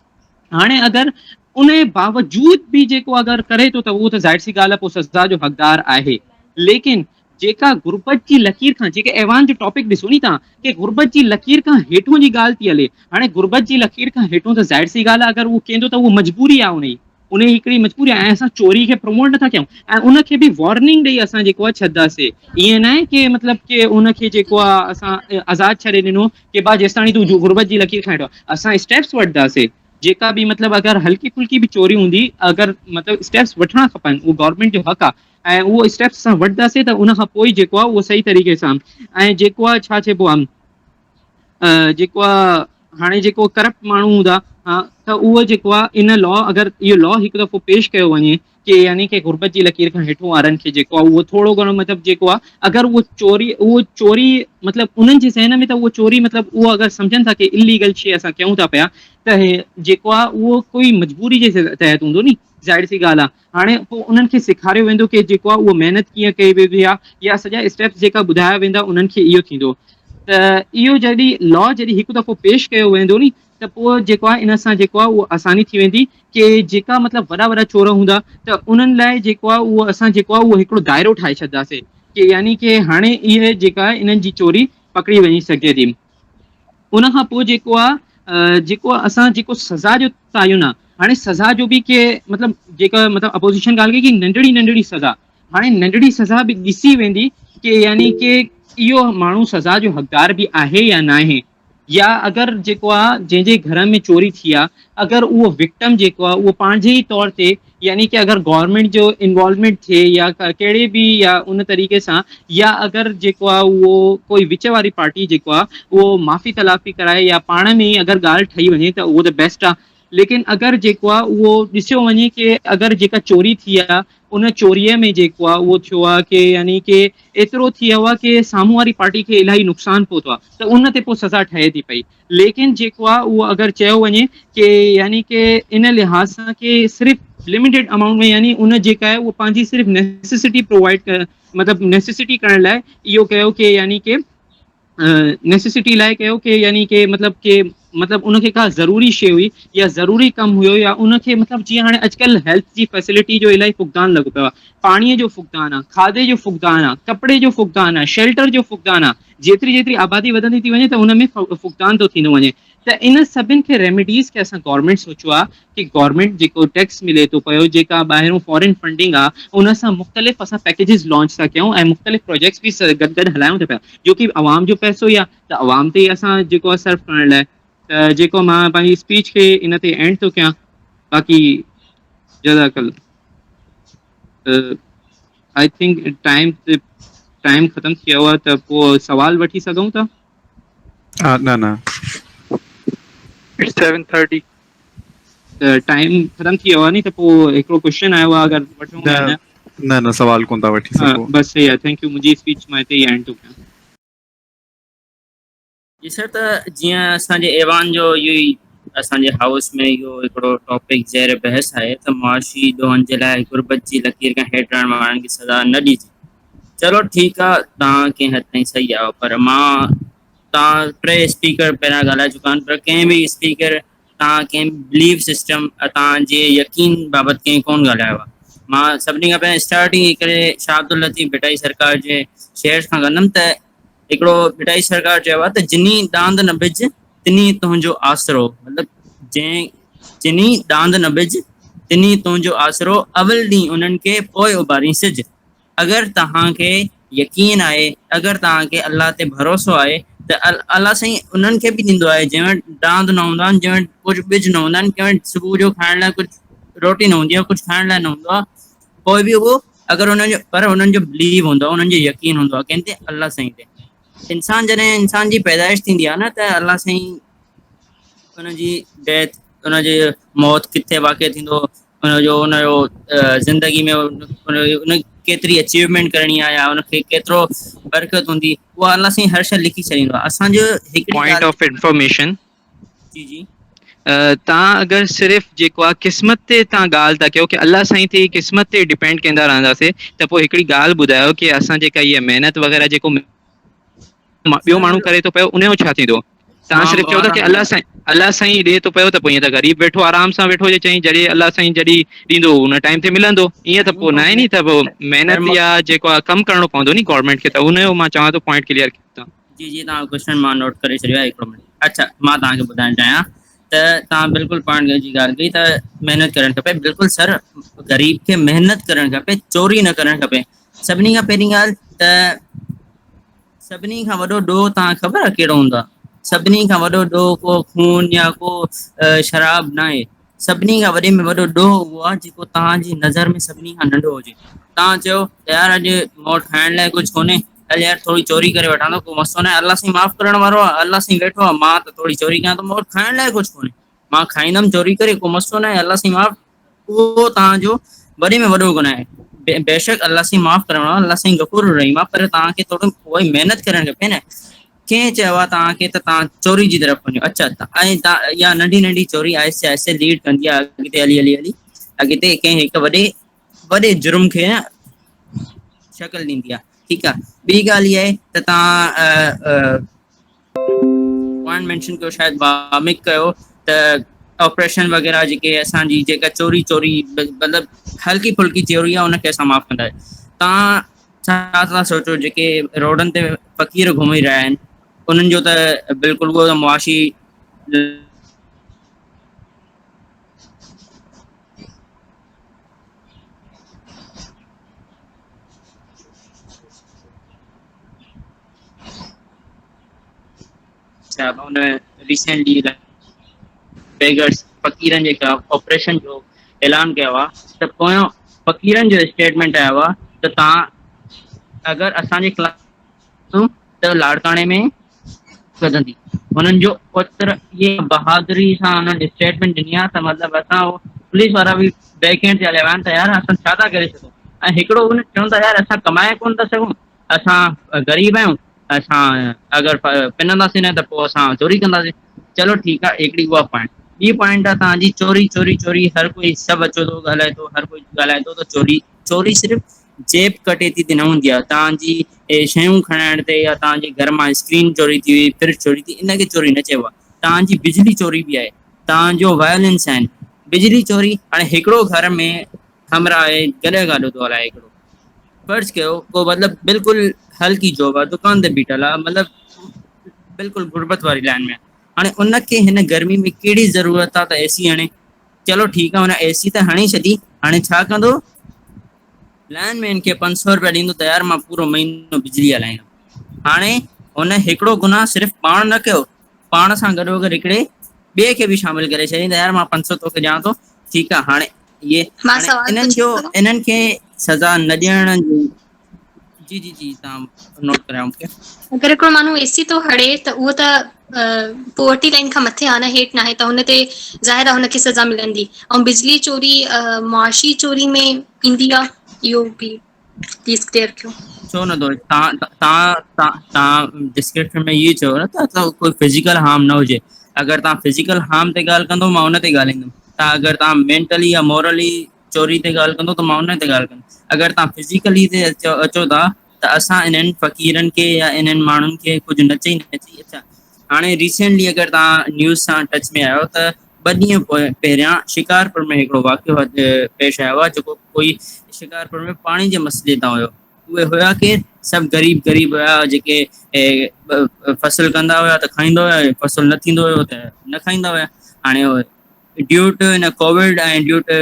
हाणे अगरि उन जे बावजूद बि जेको अगरि करे थो त उहो त ज़ाहिर सी ॻाल्हि आहे पोइ सज़ा जो हक़दार आहे। लेकिन जेका गुरबत जी लकीर खां, जेके ऐवान जो टॉपिक ॾिसो नी तव्हां कि गुरबत जी लकीर खां हेठों जी ॻाल्हि थी हले। हाणे गुरबत जी लकीर खां हेठों त ज़ाहिर सी ॻाल्हि आहे अगरि उहो कंदो त उहो मजबूरी आहे, उन जी हिकिड़ी मजबूरी आहे ऐं असां चोरी खे प्रमोट नथा कयूं ऐं उनखे बि वार्निंग ॾेई असां जेको आहे छॾंदासीं। ईअं न आहे कि मतिलबु कि उनखे जेको आहे असां आज़ादु छॾे ॾिनो कि भाउ जेसि ताणी तूं गुरबत जी लकीर खां हेठो, असां स्टेप्स वठंदासीं। जेका बि मतिलबु अगरि हल्की फुल्की बि चोरी हूंदी, अगरि मतिलबु स्टेप्स वठणा खपनि, उहो गवर्नमेंट जो हक़ आहे ऐं उहो स्टेप्स असां वठंदासीं त उन खां पोइ जेको आहे उहो सही तरीक़े सां ऐं जेको आहे छा चइबो आहे जेको आहे हाणे जेको करप्ट माण्हू हूंदा त उहो जेको आहे इन लॉ, अगरि इहो लॉ हिकु दफ़ो पेश कयो वञे कि यानी कि गुरबत जी लकीर खां हेठों वारनि खे जेको आहे उहो थोरो घणो मतिलबु जेको आहे अगरि उहो चोरी मतिलबु उन्हनि जे ज़हन में त उहो चोरी मतिलबु उहो अगरि सम्झनि था कि इलीगल शइ असां कयूं था पिया त जेको आहे उहो कोई मजबूरी जे तहत हूंदो नी, ज़ाहिर सी ॻाल्हि आहे। हाणे पोइ उन्हनि खे सेखारियो वेंदो कि जेको आहे उहो महिनत कीअं कई वेंदी आहे या सॼा स्टेप्स जेका ॿुधाया वेंदा उन्हनि खे इहो थींदो। त इहो जॾहिं लॉ जॾहिं हिकु दफ़ो पेश कयो वेंदो नी त पोइ जेको आहे इन सां जेको आहे उहो आसानी थी वेंदी कि जेका मतिलबु वॾा वॾा चोर हूंदा त उन्हनि लाइ जेको आहे उहो असां जेको आहे उहो हिकिड़ो दाइरो ठाहे छॾंदासीं कि यानी कि हाणे इहे जेका आहे इन्हनि जी चोरी पकड़ी वञी सघे थी। उन खां पोइ जेको आहे असां जेको सज़ा जो था आहियूं न, हाणे सज़ा जो बि के मतिलबु जेका मतिलबु अपोज़िशन ॻाल्हि कई कि नंढड़ी नंढड़ी सज़ा, हाणे नंढड़ी सज़ा बि ॾिसी वेंदी कि यानी कि इहो माण्हू सज़ा जो हक़दार बि आहे या न आहे, या अगरि जेको आहे जंहिंजे घर में चोरी थी आहे अगरि उहो विक्टम जेको आहे उहो पंहिंजे ई तौर ते यानी कि अगरि गवर्नमेंट जो इन्वॉल्वमेंट थिए या कहिड़े बि या उन तरीक़े सां, या अगरि जेको आहे उहो कोई विच वारी पार्टी जेको आहे उहो माफ़ी तलाफ़ी कराए या पाण में ई अगरि ॻाल्हि ठही वञे त उहो त बेस्ट आहे। लेकिन अगरि जेको आहे उहो ॾिसियो वञे कि अगरि जेका चोरी थी आहे उन चोरीअ में जेको आहे उहो थियो आहे कि यानी कि एतिरो थी वियो आहे कि साम्हूं वारी पार्टी खे इलाही नुक़सानु पहुतो आहे, त उन ते पोइ सज़ा ठहे थी पई। लेकिन जेको आहे उहो अगरि चयो वञे कि यानी कि इन लिहाज़ सां कि सिर्फ़ु लिमिटेड अमाउंट में, यानी उन जेका आहे उहो पंहिंजी सिर्फ़ु नेसेसिटी प्रोवाइड कर मतिलबु नेसेसिटी करण लाइ इहो कयो कि यानी कि नेसेसिटी लाइ कयो कि यानी कि मतिलबु उनखे का ज़रूरी शइ हुई या ज़रूरी कमु हुयो, या उनखे मतिलबु जीअं हाणे अॼुकल्ह हेल्थ जी फैसिलिटी जो इलाही फुक़दान लॻो पियो आहे, पाणीअ जो फुक़दान आहे, खाधे जो फुक़दान आहे, कपिड़े जो फुक़दान आहे, शेल्टर जो फुक़दान आहे। जेतिरी जेतिरी आबादी वधंदी थी वञे त उन में फुक़दान थो थींदो वञे। त इन सभिनि खे रेमेडीज़ खे असां गवर्नमेंट सोचियो आहे कि गवर्नमेंट जेको टैक्स मिले थो पियो, जेका ॿाहिरों फॉरेन फंडिंग आहे, उन सां मुख़्तलिफ़ असां पैकेजिस लॉन्च था कयूं ऐं मुख़्तलिफ़ प्रोजेक्ट्स बि गॾु गॾु हलायूं था पिया, जो कि अवाम जो पैसो ई आहे, त अवाम ते ई असां जेको आहे सर्व करण लाइ। त जेको मां पंहिंजी स्पीच खे इन ते एंड थो कयां, बाक़ी जज़ाकल्ला। आई थिंक टाइम ख़तमु थी वियो आहे, त पोइ सवाल वठी सघूं था? न It's 7:30. टाइम ख़तमु थी वियो आहे नी, त पोइ हिकिड़ो क्वेश्चन आयो आहे, अगरि वठूं या न? न सवाल कोन था वठी सघो। बस सही आहे, थैंक यू। मुंहिंजी स्पीच मां हिते ई एंड थो कयां। जी सर, त जीअं असांजे ऐवान जो इहो ई असांजे हाउस में इहो हिकिड़ो टॉपिक ज़ेर बहस आहे त मुआशी ॾोहनि जे लाइ गुरबत जी लकीर खां हेठि रहण वारनि खे सज़ा न ॾिजे। चलो ठीकु आहे, तव्हां कंहिं हद ताईं सही आहे, पर तव्हां 3 स्पीकर पहिरियां ॻाल्हाए चुका आहिनि, पर कंहिं बि स्पीकर तव्हां कंहिं बिलीव सिस्टम तव्हांजे यकीन बाबति कंहिं कोन ॻाल्हायो आहे। मां सभिनी खां पहिरियों स्टार्टिंग हिकिड़े शाह अब्दुल लतीफ़ भिटाई सरकार जे शेयर खां कंदुमि। त हिकिड़ो भिटाई सरकार चयो आहे त जिनी दांद न बिज तिनी तुंहिंजो आसरो, मतिलबु जिनी दांद न बिज तिनी तुंहिंजो आसरो, अवल ॾींहुं उन्हनि खे पोइ उभारी सिज। अगरि तव्हांखे यकीन आहे, अगरि तव्हांखे अल्लाह ते भरोसो आहे, त अल्लाह साईं उन्हनि खे बि ॾींदो आहे जंहिं वटि दांद न हूंदा आहिनि, जंहिं वटि कुझु ॿिज न हूंदा आहिनि, कंहिं वटि सुबुह जो खाइण लाइ कुझु रोटी न हूंदी आहे, कुझु खाइण लाइ न हूंदो आहे, पोइ बि उहो अगरि उन्हनि जो बिलीव हूंदो आहे, उन्हनि जो यकीन हूंदो आहे कंहिं ते, अल्लाह साईं ते। जॾहिं इंसान जी पैदाइश थींदी आहे न, त अल्लाह साईं उनजी डेथ, उनजी मौत किथे वाक़िअ थींदो, उनजो ज़िंदगी में उन केतिरी अचीवमेंट करणी आहे या उनखे केतिरो बरकत हूंदी, उहा अल्लाह साईं हर शइ लिखी छॾींदो आहे। असांजो हिकिड़ी पॉइंट ऑफ इंफॉर्मेशन, जी तव्हां अगरि सिर्फ़ु जेको आहे क़िस्मत ते तव्हां ॻाल्हि था कयो कि अल्लाह साईं ते क़िस्मत ते डिपेंड कंदा रहंदासीं, त पोइ हिकिड़ी ॻाल्हि ॿुधायो कि असां जेका इहा महिनत वग़ैरह जेको ॿियो माण्हू करे थो पियो उनजो छा थींदो? तव्हां सिर्फ़ु चओ था कि अल्लाह साईं ॾिए थो पियो, त पोइ ईअं त ग़रीब वेठो आराम सां वेठो हुजे, चई जॾहिं अल्लाह साईं जॾहिं ॾींदो उन टाइम ते मिलंदो, ईअं त पोइ न आहे नी। त पोइ महिनत या जेको आहे कमु करिणो पवंदो नी गवर्नमेंट खे, त उनजो मां चवां थो पॉइंट क्लियर कयो। जी तव्हां क्वेश्चन मां नोट करे छॾियो आहे, हिकिड़ो मिनट। अच्छा, मां तव्हांखे ॿुधाइणु चाहियां त तव्हां बिल्कुलु पॉइंट जी ॻाल्हि कई त महिनत करणु खपे। बिल्कुलु सर, ग़रीब खे महिनत करणु खपे, चोरी न करणु खपे। सभिनी खां पहिरीं ॻाल्हि त सभिनी खां वॾो ॾोह तव्हां ख़बर आहे कहिड़ो हूंदो आहे? सभिनी खां वॾो ॾोह को खून या को शराब न आहे। सभिनी खां वॾे में वॾो ॾोह उहो आहे जेको तव्हांजी नज़र में सभिनी खां नंढो हुजे। तव्हां चयो यार अॼु मूं वटि खाइण लाइ कुझु कोन्हे, हल यार थोरी चोरी करे वठां थो, को मसलो न आहे, अल्लाह साईं माफ़ु करण वारो आहे, अल्लाह साईं वेठो आहे, मां त थोरी चोरी कयां थो, मूं वटि खाइण लाइ कुझु कोन्हे, मां खाईंदमि चोरी करे, को मसलो न आहे, अल्लाह साईं माफ़ु। उहो तव्हांजो वॾे में वॾो गुनाह आहे। बेशक अल्लाह साईं माफ़ु करण वारो, अल्लाह साईं गफ़ूर रहीम आहे, पर तव्हांखे थोरो उहा ई महिनत करणु खपे न। कंहिं चयो आहे तव्हांखे त तव्हां चोरी जी तरफ़ वञो? अच्छा, ऐं तव्हां इहा नंढी नंढी चोरी आहिस्ते आहिस्ते लीड कंदी आहे अॻिते हली हली हली अॻिते कंहिं हिकु वॾे जुर्म खे न शक्ल ॾींदी आहे। ठीकु आहे, ॿी ॻाल्हि इहा आहे त तव्हां पॉइंट मेंशन कयो, शायदि वामिक कयो, त ऑपरेशन वग़ैरह जेके असांजी जेका चोरी मतिलबु हल्की फुल्की चोरी आहे उनखे असां माफ़ु कंदा आहियूं। तव्हां छा था सोचो जेके रोडनि ते फ़क़ीर घुमी रहिया आहिनि, उन्हनि जो त बिल्कुलु उहो मुआशी उन रिसेंटली बेगर्स फ़क़ीरनि जे खिलाफ़ ऑपरेशन जो ऐलान कयो आहे, त पोयों फ़क़ीरनि जो स्टेटमेंट आयो आहे त तव्हां अगरि असांजे खिलाफ़ त लाड़काणे में वधंदी। हुननि जो ओतिरो ये बहादुरी सां हुननि स्टेटमेंट ॾिनी आहे त मतिलबु असां पुलिस वारा बि बैक हैंड ते हलिया विया आहिनि त यार असां छा था करे सघूं। ऐं हिकिड़ो उन चवनि था यार असां कमाए कोन था सघूं, असां ग़रीब आहियूं, असां अगरि पिनंदासीं न त पोइ असां चोरी कंदासीं। चलो ठीकु आहे, हिकिड़ी उहा पॉइंट। ॿी पॉइंट आहे तव्हांजी चोरी चोरी चोरी। हर कोई सभु अचो थो ॻाल्हाए थो, हर कोई ॻाल्हाए थो त चोरी चोरी सिर्फ़ु जेब कटे थी न हूंदी आहे, तव्हांजी शयूं खणाइण ते या तव्हांजे घर मां स्क्रीन चोरी थी वई, फ्रिज चोरी थी, इनखे चोरी न चइबो आहे। तव्हांजी बिजली चोरी बि आहे, तव्हांजो वायलेंस आहिनि, बिजली चोरी। हाणे हिकिड़ो घर में हमरा आहे, जॾहिं गाॾो थो हलाए हिकिड़ो, फर्ज़ कयो को मतिलबु बिल्कुलु हल्की जॉब आहे, दुकान ते बीठल आहे, मतिलबु बिल्कुलु गुरबत वारी लाइन में आहे। हाणे उनखे हिन गर्मी में कहिड़ी ज़रूरत आहे त एसी हणे। चलो ठीकु आहे, हुन एसी त हणी छॾी, हाणे छा कंदो, लाइनमैन खे 500 रुपया ॾींदो त यार मां पूरो महीनो बिजली हलाईंदुमि। हाणे हुन हिकिड़ो गुनाह सिर्फ़ु पाण न कयो, पाण सां गॾोगॾु हिकिड़े ॿिए खे बि शामिल करे छॾी त यार मां 500 तोखे ॾियां थो, ठीकु आहे। हाणे इहे मां हाणे सवाल इन्हनि पुछी जो सघां? इन्हनि खे सज़ा न ॾियण जी जी जी जी तव्हां नोट करायो मूंखे। अगरि हिकिड़ो माण्हू एसी थो हणे त उहो त पोवर्टी लाइन खां मथे आहे न, हेठि न आहे, त हुन ते ज़ाहिर आहे हुनखे सज़ा मिलंदी। ऐं बिजली चोरी मुआशी चोरी में ईंदी आहे, इहो बि प्लीज़ क्लियर कयो। छो न थो, तव्हां डिस्क्रिप्शन में इहो चयो न त कोई फिज़िकल हार्म न हुजे। अगरि तव्हां फिज़िकल हार्म ते ॻाल्हि कंदो मां हुन ते ॻाल्हाईंदुमि, अगरि तव्हां मेंटली या मॉरली चोरी ते ॻाल्हि कंदो त मां हुन ते ॻाल्हि कंदुमि। अगरि तव्हां फिज़िकली ते अचो था त असां इन्हनि फ़क़ीरनि खे या इन्हनि माण्हुनि खे कुझु न चई अच्छा। हाणे रिसेंटली अगरि तव्हां न्यूज़ सां टच में आहियो त 2 ॾींहं पहिरियां शिकारपुर में हिकिड़ो वाक़ियो पेश आयो आहे, जेको कोई शिकारपुर में पाणी जे मसइले तां हुयो। उहे हुया केरु, सभु ग़रीब हुया, जेके फसल कंदा हुया त खाईंदा हुया, फसल न थींदो हुयो त न खाईंदा हुया। हाणे ड्यू टू हिन कोविड ऐं ड्यू टू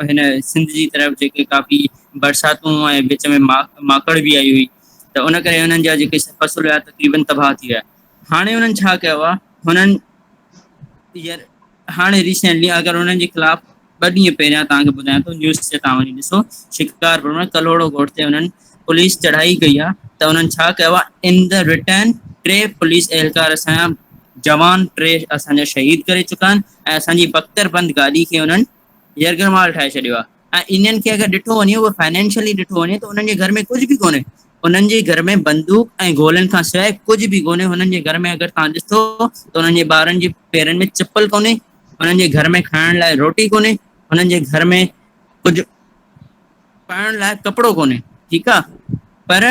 हिन सिंध जी तरफ़ जेके काफ़ी बरसातूं ऐं विच में माकड़ बि आई हुई, त उन करे हुननि जा जेके फसल हुया तक़रीबन तबाह थी विया। हाणे हुननि छा कयो आहे, हुननि हाणे रिसेंटली अगरि हुननि जे ख़िलाफ़ 2 ॾींहं पहिरियां तव्हांखे ॿुधायां थो, न्यूज़ ते तव्हां वञी ॾिसो, शिकारपुर में कलोड़ो ॻोठ ते हुननि पुलिस चढ़ाई कई आहे। त हुननि छा कयो आहे, इन द रिटर्न 3 पुलिस एहलकार असांजा जवान 3 असांजा शहीद करे चुका आहिनि ऐं असांजी बख़्तरबंद गाॾी खे हुननि यरगमाल ठाहे छॾियो आहे। ऐं इन्हनि खे अगरि ॾिठो वञे, उहो फाइनेंशियली ॾिठो वञे त उन्हनि जे घर में कुझु बि कोन्हे। उन्हनि जे घर में बंदूक ऐं गोलनि खां सवाइ कुझु बि कोन्हे। हुननि जे घर में अगरि तव्हां ॾिसो त हुननि जे ॿारनि जे पेरनि में चप्पल कोन्हे, हुननि जे घर में खाइण लाइ रोटी कोन्हे, हुननि जे घर में कुझु पाइण लाइ कपिड़ो कोन्हे, ठीकु आहे। पर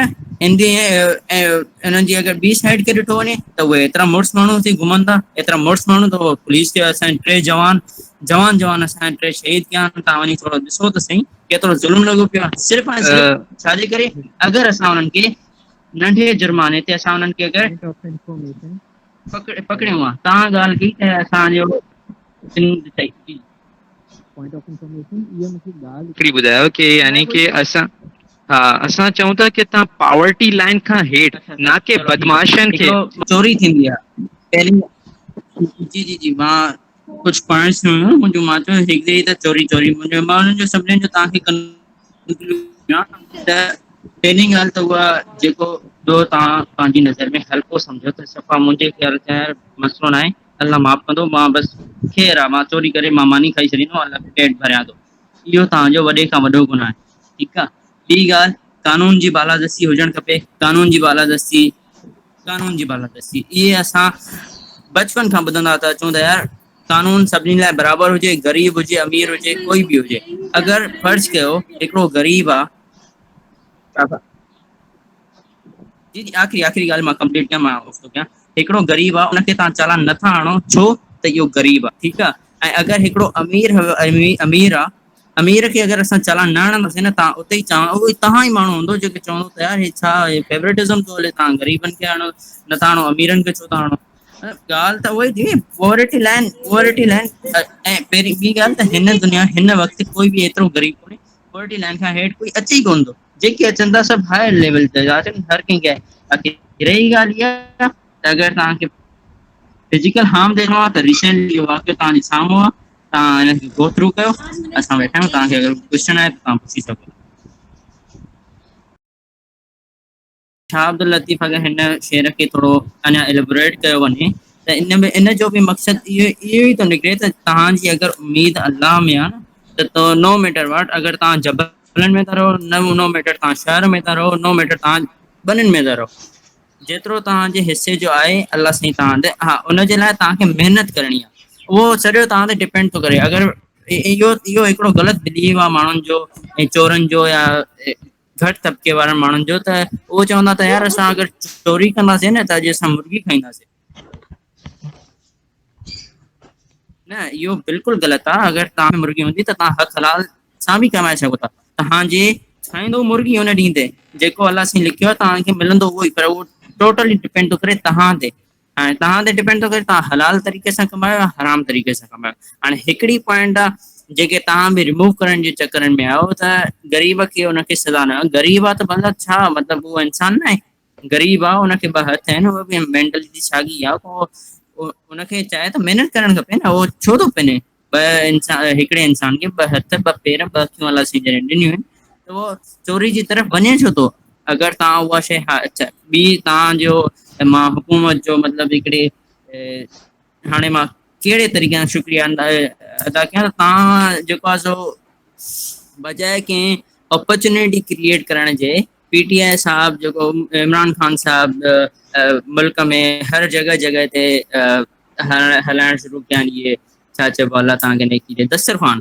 इन्हनि जी अगरि ॿी साइड खे ॾिठो वञे त उहे एतिरा मुड़ुस माण्हू थी घुमनि था, एतिरा मुड़ुस माण्हू त उहो पुलिस खे असांजे 3 जवान असांजा 3 शहीद कया आहिनि। तव्हां वञी थोरो ॾिसो त सही केतिरो ज़ुल्म लॻो पियो आहे, सिर्फ़ु ऐं सिर्फ़ु छाजे करे, अगरि असां हुननि खे नंढे जुर्माने ते असां हुननि खे अगरि पकड़ियूं आहे। तव्हां ॻाल्हि कई त असांजो हिकिड़ी ॿुधायो कि यानी कि असां चऊं था कि तव्हां पॉवर्टी लाइन खां हेठि, न कि बदमाशनि खे चोरी थींदी आहे पहली। जी जी जी मां कुझु पॉइंट्स हुयूं मुंहिंजो, मां चयो हिकिड़ी त चोरी मां हुननि जो सभिनीनि जो तव्हांखे त पहिरीं ॻाल्हि त उहा जेको जो तव्हां पंहिंजी नज़र में हल्को सम्झो त सफ़ा मुंहिंजे ख़्याल सां यार मसइलो न आहे, अल्लाह माफ़ कंदो, मां बसि ख़ैरु आहे, मां चोरी करे मां मानी खाई छॾींदो, अल्लाह पेट भरियां थो। इहो तव्हांजो वॾे खां वॾो गुनाह आहे, ठीकु आहे। ॿी ॻाल्हि, कानून जी बालादस्ती हुजणु खपे। कानून जी बालादस्ती इहे असां बचपन खां ॿुधंदा था अचूं त यार कानून सभिनी लाइ बराबरि हुजे, ग़रीब हुजे, अमीर हुजे, कोई बि हुजे। अगरि फर्ज़ कयो हिकिड़ो ग़रीब आहे, जी जी आख़िरी ॻाल्हि मां कंप्लीट कयां, मां कयां, हिकिड़ो ग़रीब आहे उनखे तव्हां चालान नथा आणो छो त इहो ग़रीब आहे, ठीकु आहे। ऐं अगरि हिकिड़ो अमीर आहे अमीर खे अगरि असां चालान न हणंदासीं न, तव्हां उते ई उहो तव्हां ई माण्हू हूंदो जेके चवंदो त यार हे छा फेवरेटिज़म थो हले, तव्हां ग़रीबनि खे हणो नथा हणो, अमीरनि खे छो था हणो। ॻाल्हि त उहा ई थी, पॉवर्टी लाइन ऐं पहिरीं ॿी ॻाल्हि त हिन दुनिया हिन वक़्तु कोई बि एतिरो ग़रीब कोन्हे, पॉवर्टी लाइन खां हेठि कोई अचे ई कोन थो, जेके अचनि था सभु हायर लेवल ते था अचनि, हर कंहिंखे आहे। बाक़ी रही ॻाल्हि इहा त अगरि तव्हांखे फिजिकल हार्म थियणो आहे त रिसेंटली इहो वाक़ियो तव्हांजे साम्हूं आहे, तव्हां हिनखे गो थ्रू कयो, असां वेठा आहियूं, तव्हांखे अगरि क्वेश्चन आहे त तव्हां पुछी सघो। शाह अब्दुल लतीफ़ अगरि हिन शेर खे थोरो अञा एलिबोरेट कयो वञे त इन में इन जो बि मक़सदु इहो ई थो निकिरे त तव्हांजी अगरि उमेद अल्लाह में आहे न त नो मैटर वाट, अगरि तव्हां जबलनि में था रहो, नो मैटर तव्हां शहर में था रहो, नो मैटर तव्हां ॿनिनि में था रहो, जेतिरो तव्हांजे हिसे जो आहे अल्लाह साईं तव्हां ते, हा उनजे लाइ तव्हांखे महिनत करणी आहे, उहो सॼो तव्हां ते डिपेंड थो करे। अगरि इहो हिकिड़ो ग़लति बिलीव आहे माण्हुनि जो ऐं चोरनि जो या घटि तबिके वारनि माण्हुनि जो, त उहो चवंदा त यार असां अगरि चोरी कंदासीं न त अॼु असां मुर्गी खाईंदासीं। न, इहो बिल्कुलु ग़लति आहे। अगरि तव्हां मुर्गी हूंदी त तव्हां हक़ हलाल सां बि कमाए सघो था। तव्हांजे खाईंदो मुर्गी हुन ॾींहं ते जेको अलाह साईं लिखियो आहे तव्हांखे मिलंदो उहो ई, पर उहो टोटली डिपेंड थो करे तव्हां ते, ऐं तव्हां ते डिपेंड थो करे तव्हां हलाल तरीक़े सां कमायो या हराम तरीक़े सां कमायो। हाणे हिकिड़ी पॉइंट आहे जेके तव्हां बि रिमूव करण जे चकरनि में आहियो त ग़रीब खे हुनखे सज़ा न, ग़रीब आहे त मतिलबु छा, मतिलबु उहो इंसान न आहे, ग़रीब आहे हुनखे ॿ हथ आहिनि, उहो बि मेंटली साॻी आहे, पोइ उनखे चाहे त महिनत करणु खपे न, उहो छो थो पिने हिकिड़े इंसान खे ॿ हथ ॿ पेर ॿ अखियूं अलाह साईं जॾहिं ॾिनियूं आहिनि त उहो चोरी जी तरफ़ वञे छो थो। अगरि तव्हां उहा शइ, हा अच्छा ॿी तव्हांजो मां हुकूमत जो मतिलबु हिकिड़े हाणे मां कहिड़े तरीक़े सां शुक्रिया अदा कयां, तव्हां जेको आहे सो बजाए कंहिं अपॉर्चुनिटी क्रिएट करण जे PTI साहब जेको इमरान ख़ान साहब मुल्क में हर जॻह जॻह ते हलाइण शुरू कया आहिनि, इहे छा चइबो अलाह तव्हांखे नेकी ॾे दस्तरख़्वान,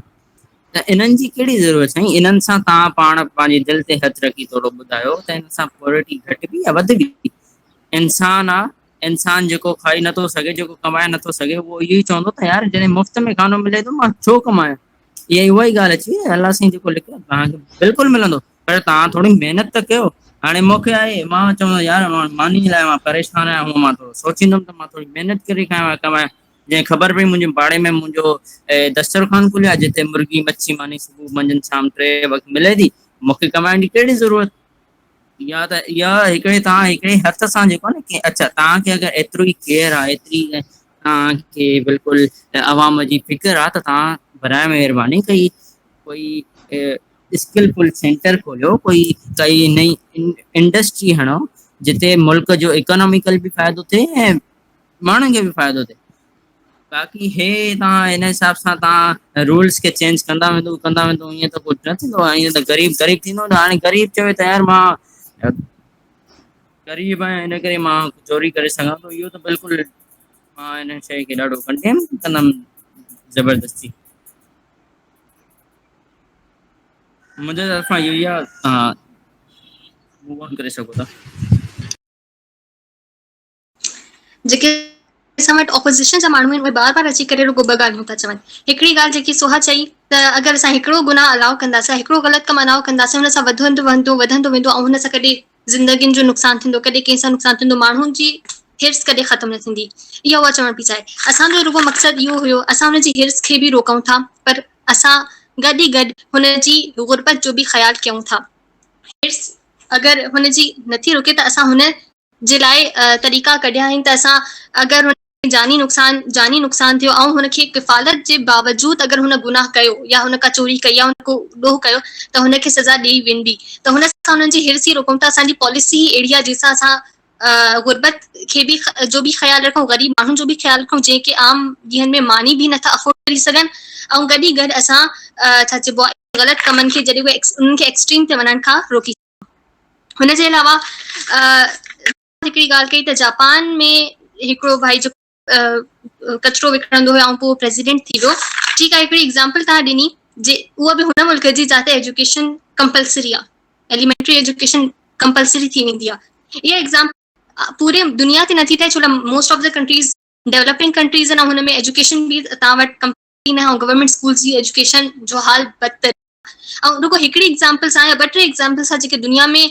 त इन्हनि जी कहिड़ी ज़रूरत साईं, इन्हनि सां तव्हां पाण पंहिंजी दिलि ते हथु रखी थोरो ॿुधायो त इन सां पॉवर्टी घटि बि या वधि बि। इंसान आहे, इंसान जेको खाई नथो सघे, जेको कमाए नथो सघे, उहो इहो ई चवंदो त यार जॾहिं मुफ़्त में खानो मिले थो मां छो कमायां, इहा उहा ई ॻाल्हि अची अल्लाह साईं जेको लिखियो तव्हांखे बिल्कुलु मिलंदो, पर तव्हां थोरी महिनत त कयो। हाणे मूंखे आहे, मां चवंदो यार मानी लाइ मां परेशान आहियां, हूअं मां थोरो सोचींदुमि त मां थोरी महिनत करे कमायां, जंहिं ख़बर पई मुंहिंजे पाड़े में मुंहिंजो दस्तरख़ान खुलियो आहे जिते मुर्गी मच्छी मानी सुबुह मंझंदि शाम 3 वक़्तु मिले थी, मूंखे कमाइण जी कहिड़ी ज़रूरत। या त इहा तव्हां हिकिड़े हथ सां जेको आहे न की अच्छा तव्हांखे अगरि एतिरो ई केयर आहे, एतिरी तव्हांखे बिल्कुलु अवाम जी फिक्र आहे त तव्हां बराए महिरबानी कोई स्किलफुल सेंटर खोलियो, काई नई इंडस्ट्री हणो जिते मुल्क जो इकोनॉमिकल बि फ़ाइदो थिए ऐं माण्हुनि खे बि फ़ाइदो थिए। बाक़ी हे तव्हां हिन हिसाब सां तव्हां रूल्स खे चेंज कंदा वेंदो ईअं त कुझु न थींदो, ईअं त ग़रीब थींदो न। हाणे ग़रीब चवे त यार मां ग़रीब आहियां हिन करे मां चोरी करे सघां थो, इहो त बिल्कुलु मां हिन शइ खे ॾाढो कंडेम कंदमि ज़बरदस्ती। मुंहिंजे तरफ़ां इहो ई आहे, तव्हां मूव ऑन करे सघो था। जेके असां वटि ऑपोज़िशन जा माण्हू आहिनि उहे बार बार अची करे रुॻो ॿ ॻाल्हियूं था चवनि। हिकिड़ी ॻाल्हि जेकी सुहा चई त अगरि असां हिकिड़ो गुनाह अलाउ कंदासीं, हिकिड़ो ग़लति कमु अलाउ कंदासीं, हुन सां वधंदो वेंदो ऐं हुन सां कॾहिं ज़िंदगियुनि जो नुक़सानु थींदो, कॾहिं कंहिंसां नुक़सानु थींदो, माण्हुनि जी हिर्स कॾहिं ख़तमु न थींदी। इहा उहा चवण पई चाहे। असांजो रुॻो मक़सदु इहो हुयो, असां हुनजी हिर्स खे बि रोकूं था, पर असां गॾु ई गॾु हुनजी गुरबत जो बि ख़्यालु कयूं था। हिर्स अगरि हुनजी नथी रोके त असां हुन जे लाइ तरीक़ा कढिया आहिनि त असां अगरि हुन जानी नुक़सान थियो ऐं हुनखे किफ़ालत जे बावजूदि अगरि हुन गुनाह कयो या हुन का चोरी कई या हुन को ॾोह कयो त हुनखे सज़ा ॾेई वेंदी। त हुन सां हुननि जी हिर्स ई रोकूं था। असांजी पॉलिसी ई अहिड़ी आहे जंहिंसां असां गुरबत खे बि जो बि ख़्यालु रखूं, ग़रीब माण्हुनि जो बि ख़्यालु रखूं जेके आम ॾींहंनि में मानी बि नथा अफोर्ड करे सघनि, ऐं गॾु ई गॾु असां छा चइबो आहे ग़लति कमनि खे जॾहिं उहे उन्हनि खे एक्सट्रीम ते वञण खां रोकी। हुनजे अलावा हिकिड़ी ॻाल्हि कई त जापान में हिकिड़ो भाई जो कचिरो विकिणंदो हुयो ऐं पोइ प्रेसिडेंट थी वियो। ठीकु आहे, हिकिड़ी एग्ज़ाम्पल तव्हां ॾिनी जे उहा बि हुन मुल्क जी जिते एजुकेशन कंपलसरी आहे, एलिमेंट्री एजुकेशन कंपलसरी थी वेंदी आहे। इहा एग्ज़ाम्पल पूरे दुनिया ते नथी थिए छो most of the countries developing countries आहिनि, हुन में एजुकेशन बि तव्हां वटि कंपलसरी न, ऐं गवर्नमेंट स्कूल्स जी एजुकेशन जो हाल बदतर ऐं रुगो हिकिड़ी एग्ज़ाम्पल सां या ॿ टे एग्ज़ाम्पल सां जेके दुनिया में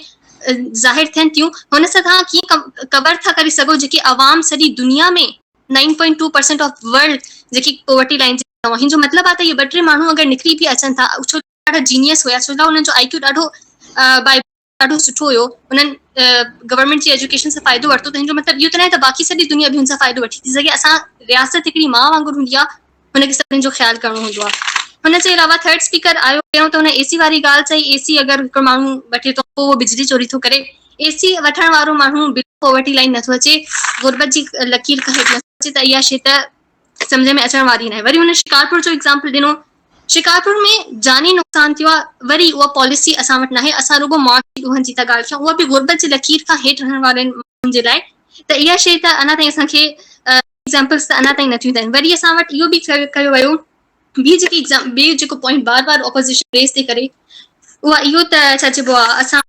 ज़ाहिर थियनि थियूं हुन सां तव्हां कीअं कवर था करे सघो जेकी आवाम सॼी दुनिया में 9.2% ऑफ वर्ल्ड जेकी पॉवर्टी लाइन जे तव्हां हिन जो मतिलबु आहे त इहे ॿ टे माण्हू अगरि निकिरी बि अचनि था छो ॾाढा जीनियस हुया छो हुननि जो IQ ॾाढो सुठो हुयो उन्हनि गवर्नमेंट जी एजुकेशन सां फ़ाइदो वरितो त हिन जो मतिलबु इहो त न आहे त बाक़ी सॼी दुनिया बि हुन सां फ़ाइदो वठी थी सघे असां रियासत हिकिड़ी माउ वांगुरु हूंदी आहे हुनखे सभिनीनि जो ख़्यालु करणो हूंदो आहे हुन जे अलावा थर्ड स्पीकर आयो हुयो त हुन AC वारी ॻाल्हि चई AC अगरि हिकिड़ो माण्हू वठे थो पोइ उहो बिजली चोरी थो करे AC वठण वारो माण्हू पॉवर्टी लाइन नथो अचे गुरबत जी लकीर खां हेठि नथो अचे त इहा शइ त सम्झ में अचण वारी न आहे वरी हुन शिकारपुर जो एग्ज़ाम्पल ॾिनो शिकारपुर में जानी नुक़सान थियो आहे वरी उहा पॉलिसी असां वटि न आहे असां रुगो मुआशी ॾोहनि जी था ॻाल्हि कयूं उहा बि गुरबत जी लकीर खां हेठि रहण वारनि माण्हुनि जे लाइ त इहा शइ त अञा ताईं असांखे एग्ज़ाम्पल्स त अञा ताईं न थियूं आहिनि वरी असां वटि इहो बि कयो वियो ॿियो जेको पॉइंट बार बार ऑपोज़िशन रेस थी करे उहा इहो त छा चइबो आहे असां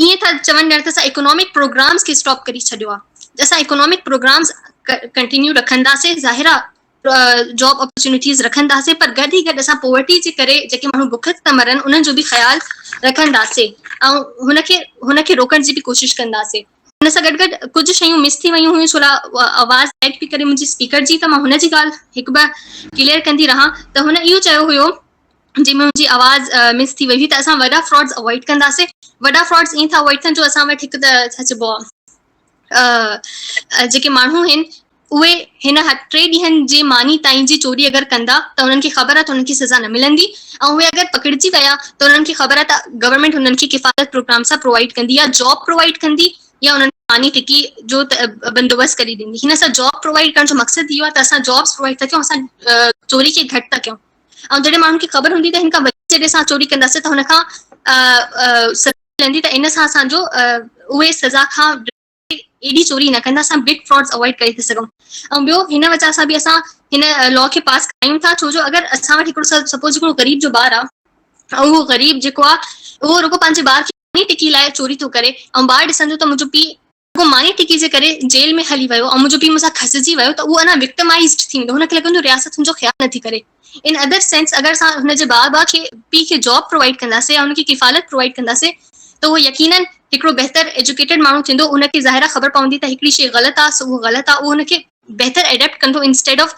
ईअं था चवनि ॼण त असां इकोनॉमिक प्रोग्राम्स खे स्टॉप करे छॾियो आहे असां इकोनॉमिक प्रोग्राम्स कंटिन्यू रखंदासीं ज़ाहिर आहे जॉब अपॉर्चुनिटीज़ रखंदासीं पर गॾु ई गॾु असां पॉवर्टी जे करे जेके माण्हू बुख था मरनि उन्हनि जो बि ख़्यालु रखंदासीं ऐं हुनखे रोकण जी बि कोशिशि कंदासीं हुन सां गॾु गॾु कुझु शयूं मिस थी वियूं हुयूं छो आवाज़ एड पई करे मुंहिंजी स्पीकर जी त मां हुनजी ॻाल्हि हिकु ॿ क्लियर कंदी रहां त हुन इहो चयो हुयो जंहिंमें मुंहिंजी आवाज़ मिस थी वई हुई त असां वॾा फ्रॉड्स अवॉइड कंदासीं वॾा फ्रॉड्स ईअं था अवॉइड थियनि जो असां वटि हिकु त छा चइबो आहे जेके माण्हू आहिनि उहे हिन 3 ॾींहंनि जे मानी ताईं जी चोरी अगरि कंदा त उन्हनि खे ख़बर आहे त उन्हनि खे सज़ा न मिलंदी ऐं उहे अगरि पकड़िजी विया त उन्हनि खे ख़बर आहे त गवर्नमेंट उन्हनि खे किफ़ायत प्रोग्राम सां प्रोवाइड कंदी या जॉब प्रोवाइड कंदी या उन्हनि खे मानी टिकी जो बंदोबस्तु करे ॾींदी हिन सां जॉब प्रोवाइड करण जो मक़सदु इहो आहे त असां जॉब्स प्रोवाइड था कयूं असां चोरी खे घटि था कयूं ऐं जॾहिं माण्हुनि खे ख़बर हूंदी त हिन खां वधीक जॾहिं असां चोरी कंदासीं त हुनखां सज़ा मिलंदी त इन सां असांजो उहे सज़ा खां एॾी चोरी न कंदा असां बिग फ्रॉड्स अवॉइड करे था सघूं ऐं ॿियो हिन वजह सां बि असां हिन लॉ खे पास कयूं था छो जो अगरि असां वटि हिकिड़ो सपोज हिकिड़ो ग़रीब जो ॿारु आहे ऐं उहो ग़रीब जेको आहे उहो रुगो पंहिंजे ॿार खे मानी टिकी लाइ चोरी थो करे ऐं ॿारु ॾिसंदो त मुंहिंजो पीउ रुगो मानी टिकी जे करे जेल में हली वियो ऐं मुंहिंजो पीउ मूंसां खसिजी वियो त उहो अञा विक्टिमाइज़्ड थी वेंदो हुनखे लॻंदो रियासत मुंहिंजो ख़्यालु नथी करे इन अदर सेंस अगरि असां हुनजे पीउ खे जॉब प्रोवाइड कंदासीं या हुनखे किफ़ालत प्रोवाइड कंदासीं त उहो यकीनन हिकिड़ो बहितर एजुकेटेड माण्हू थींदो उनखे ज़ाहिर ख़बर पवंदी त हिकिड़ी शइ ग़लति आहे उहो ग़लति आहे उहो हुनखे बहितर एडेप्ट कंदो इंस्टेड ऑफ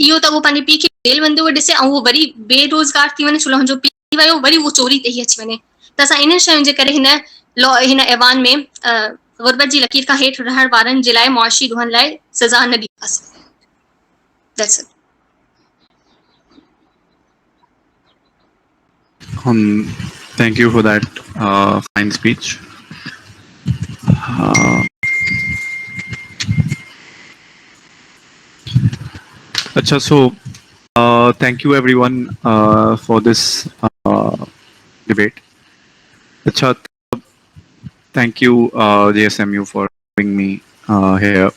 इहो त उहो पंहिंजे पीउ खे जेल वेंदो ॾिसे ऐं उहो वरी बेरोज़गार थी वञे छो हुनजो पीउ थी वियो वरी उहो चोरी ते ई अची वञे त असां इन्हनि शयुनि जे करे हिन ऐवान में गुरबत जी लकीर खां हेठि रहण वारनि जे लाइ मुआशी ॾोहनि लाइ सज़ा न ॾींदासीं That's it. Thank you for that fine speech. Acha, so thank you everyone for this debate. Acha, thank you JSMU for having me here.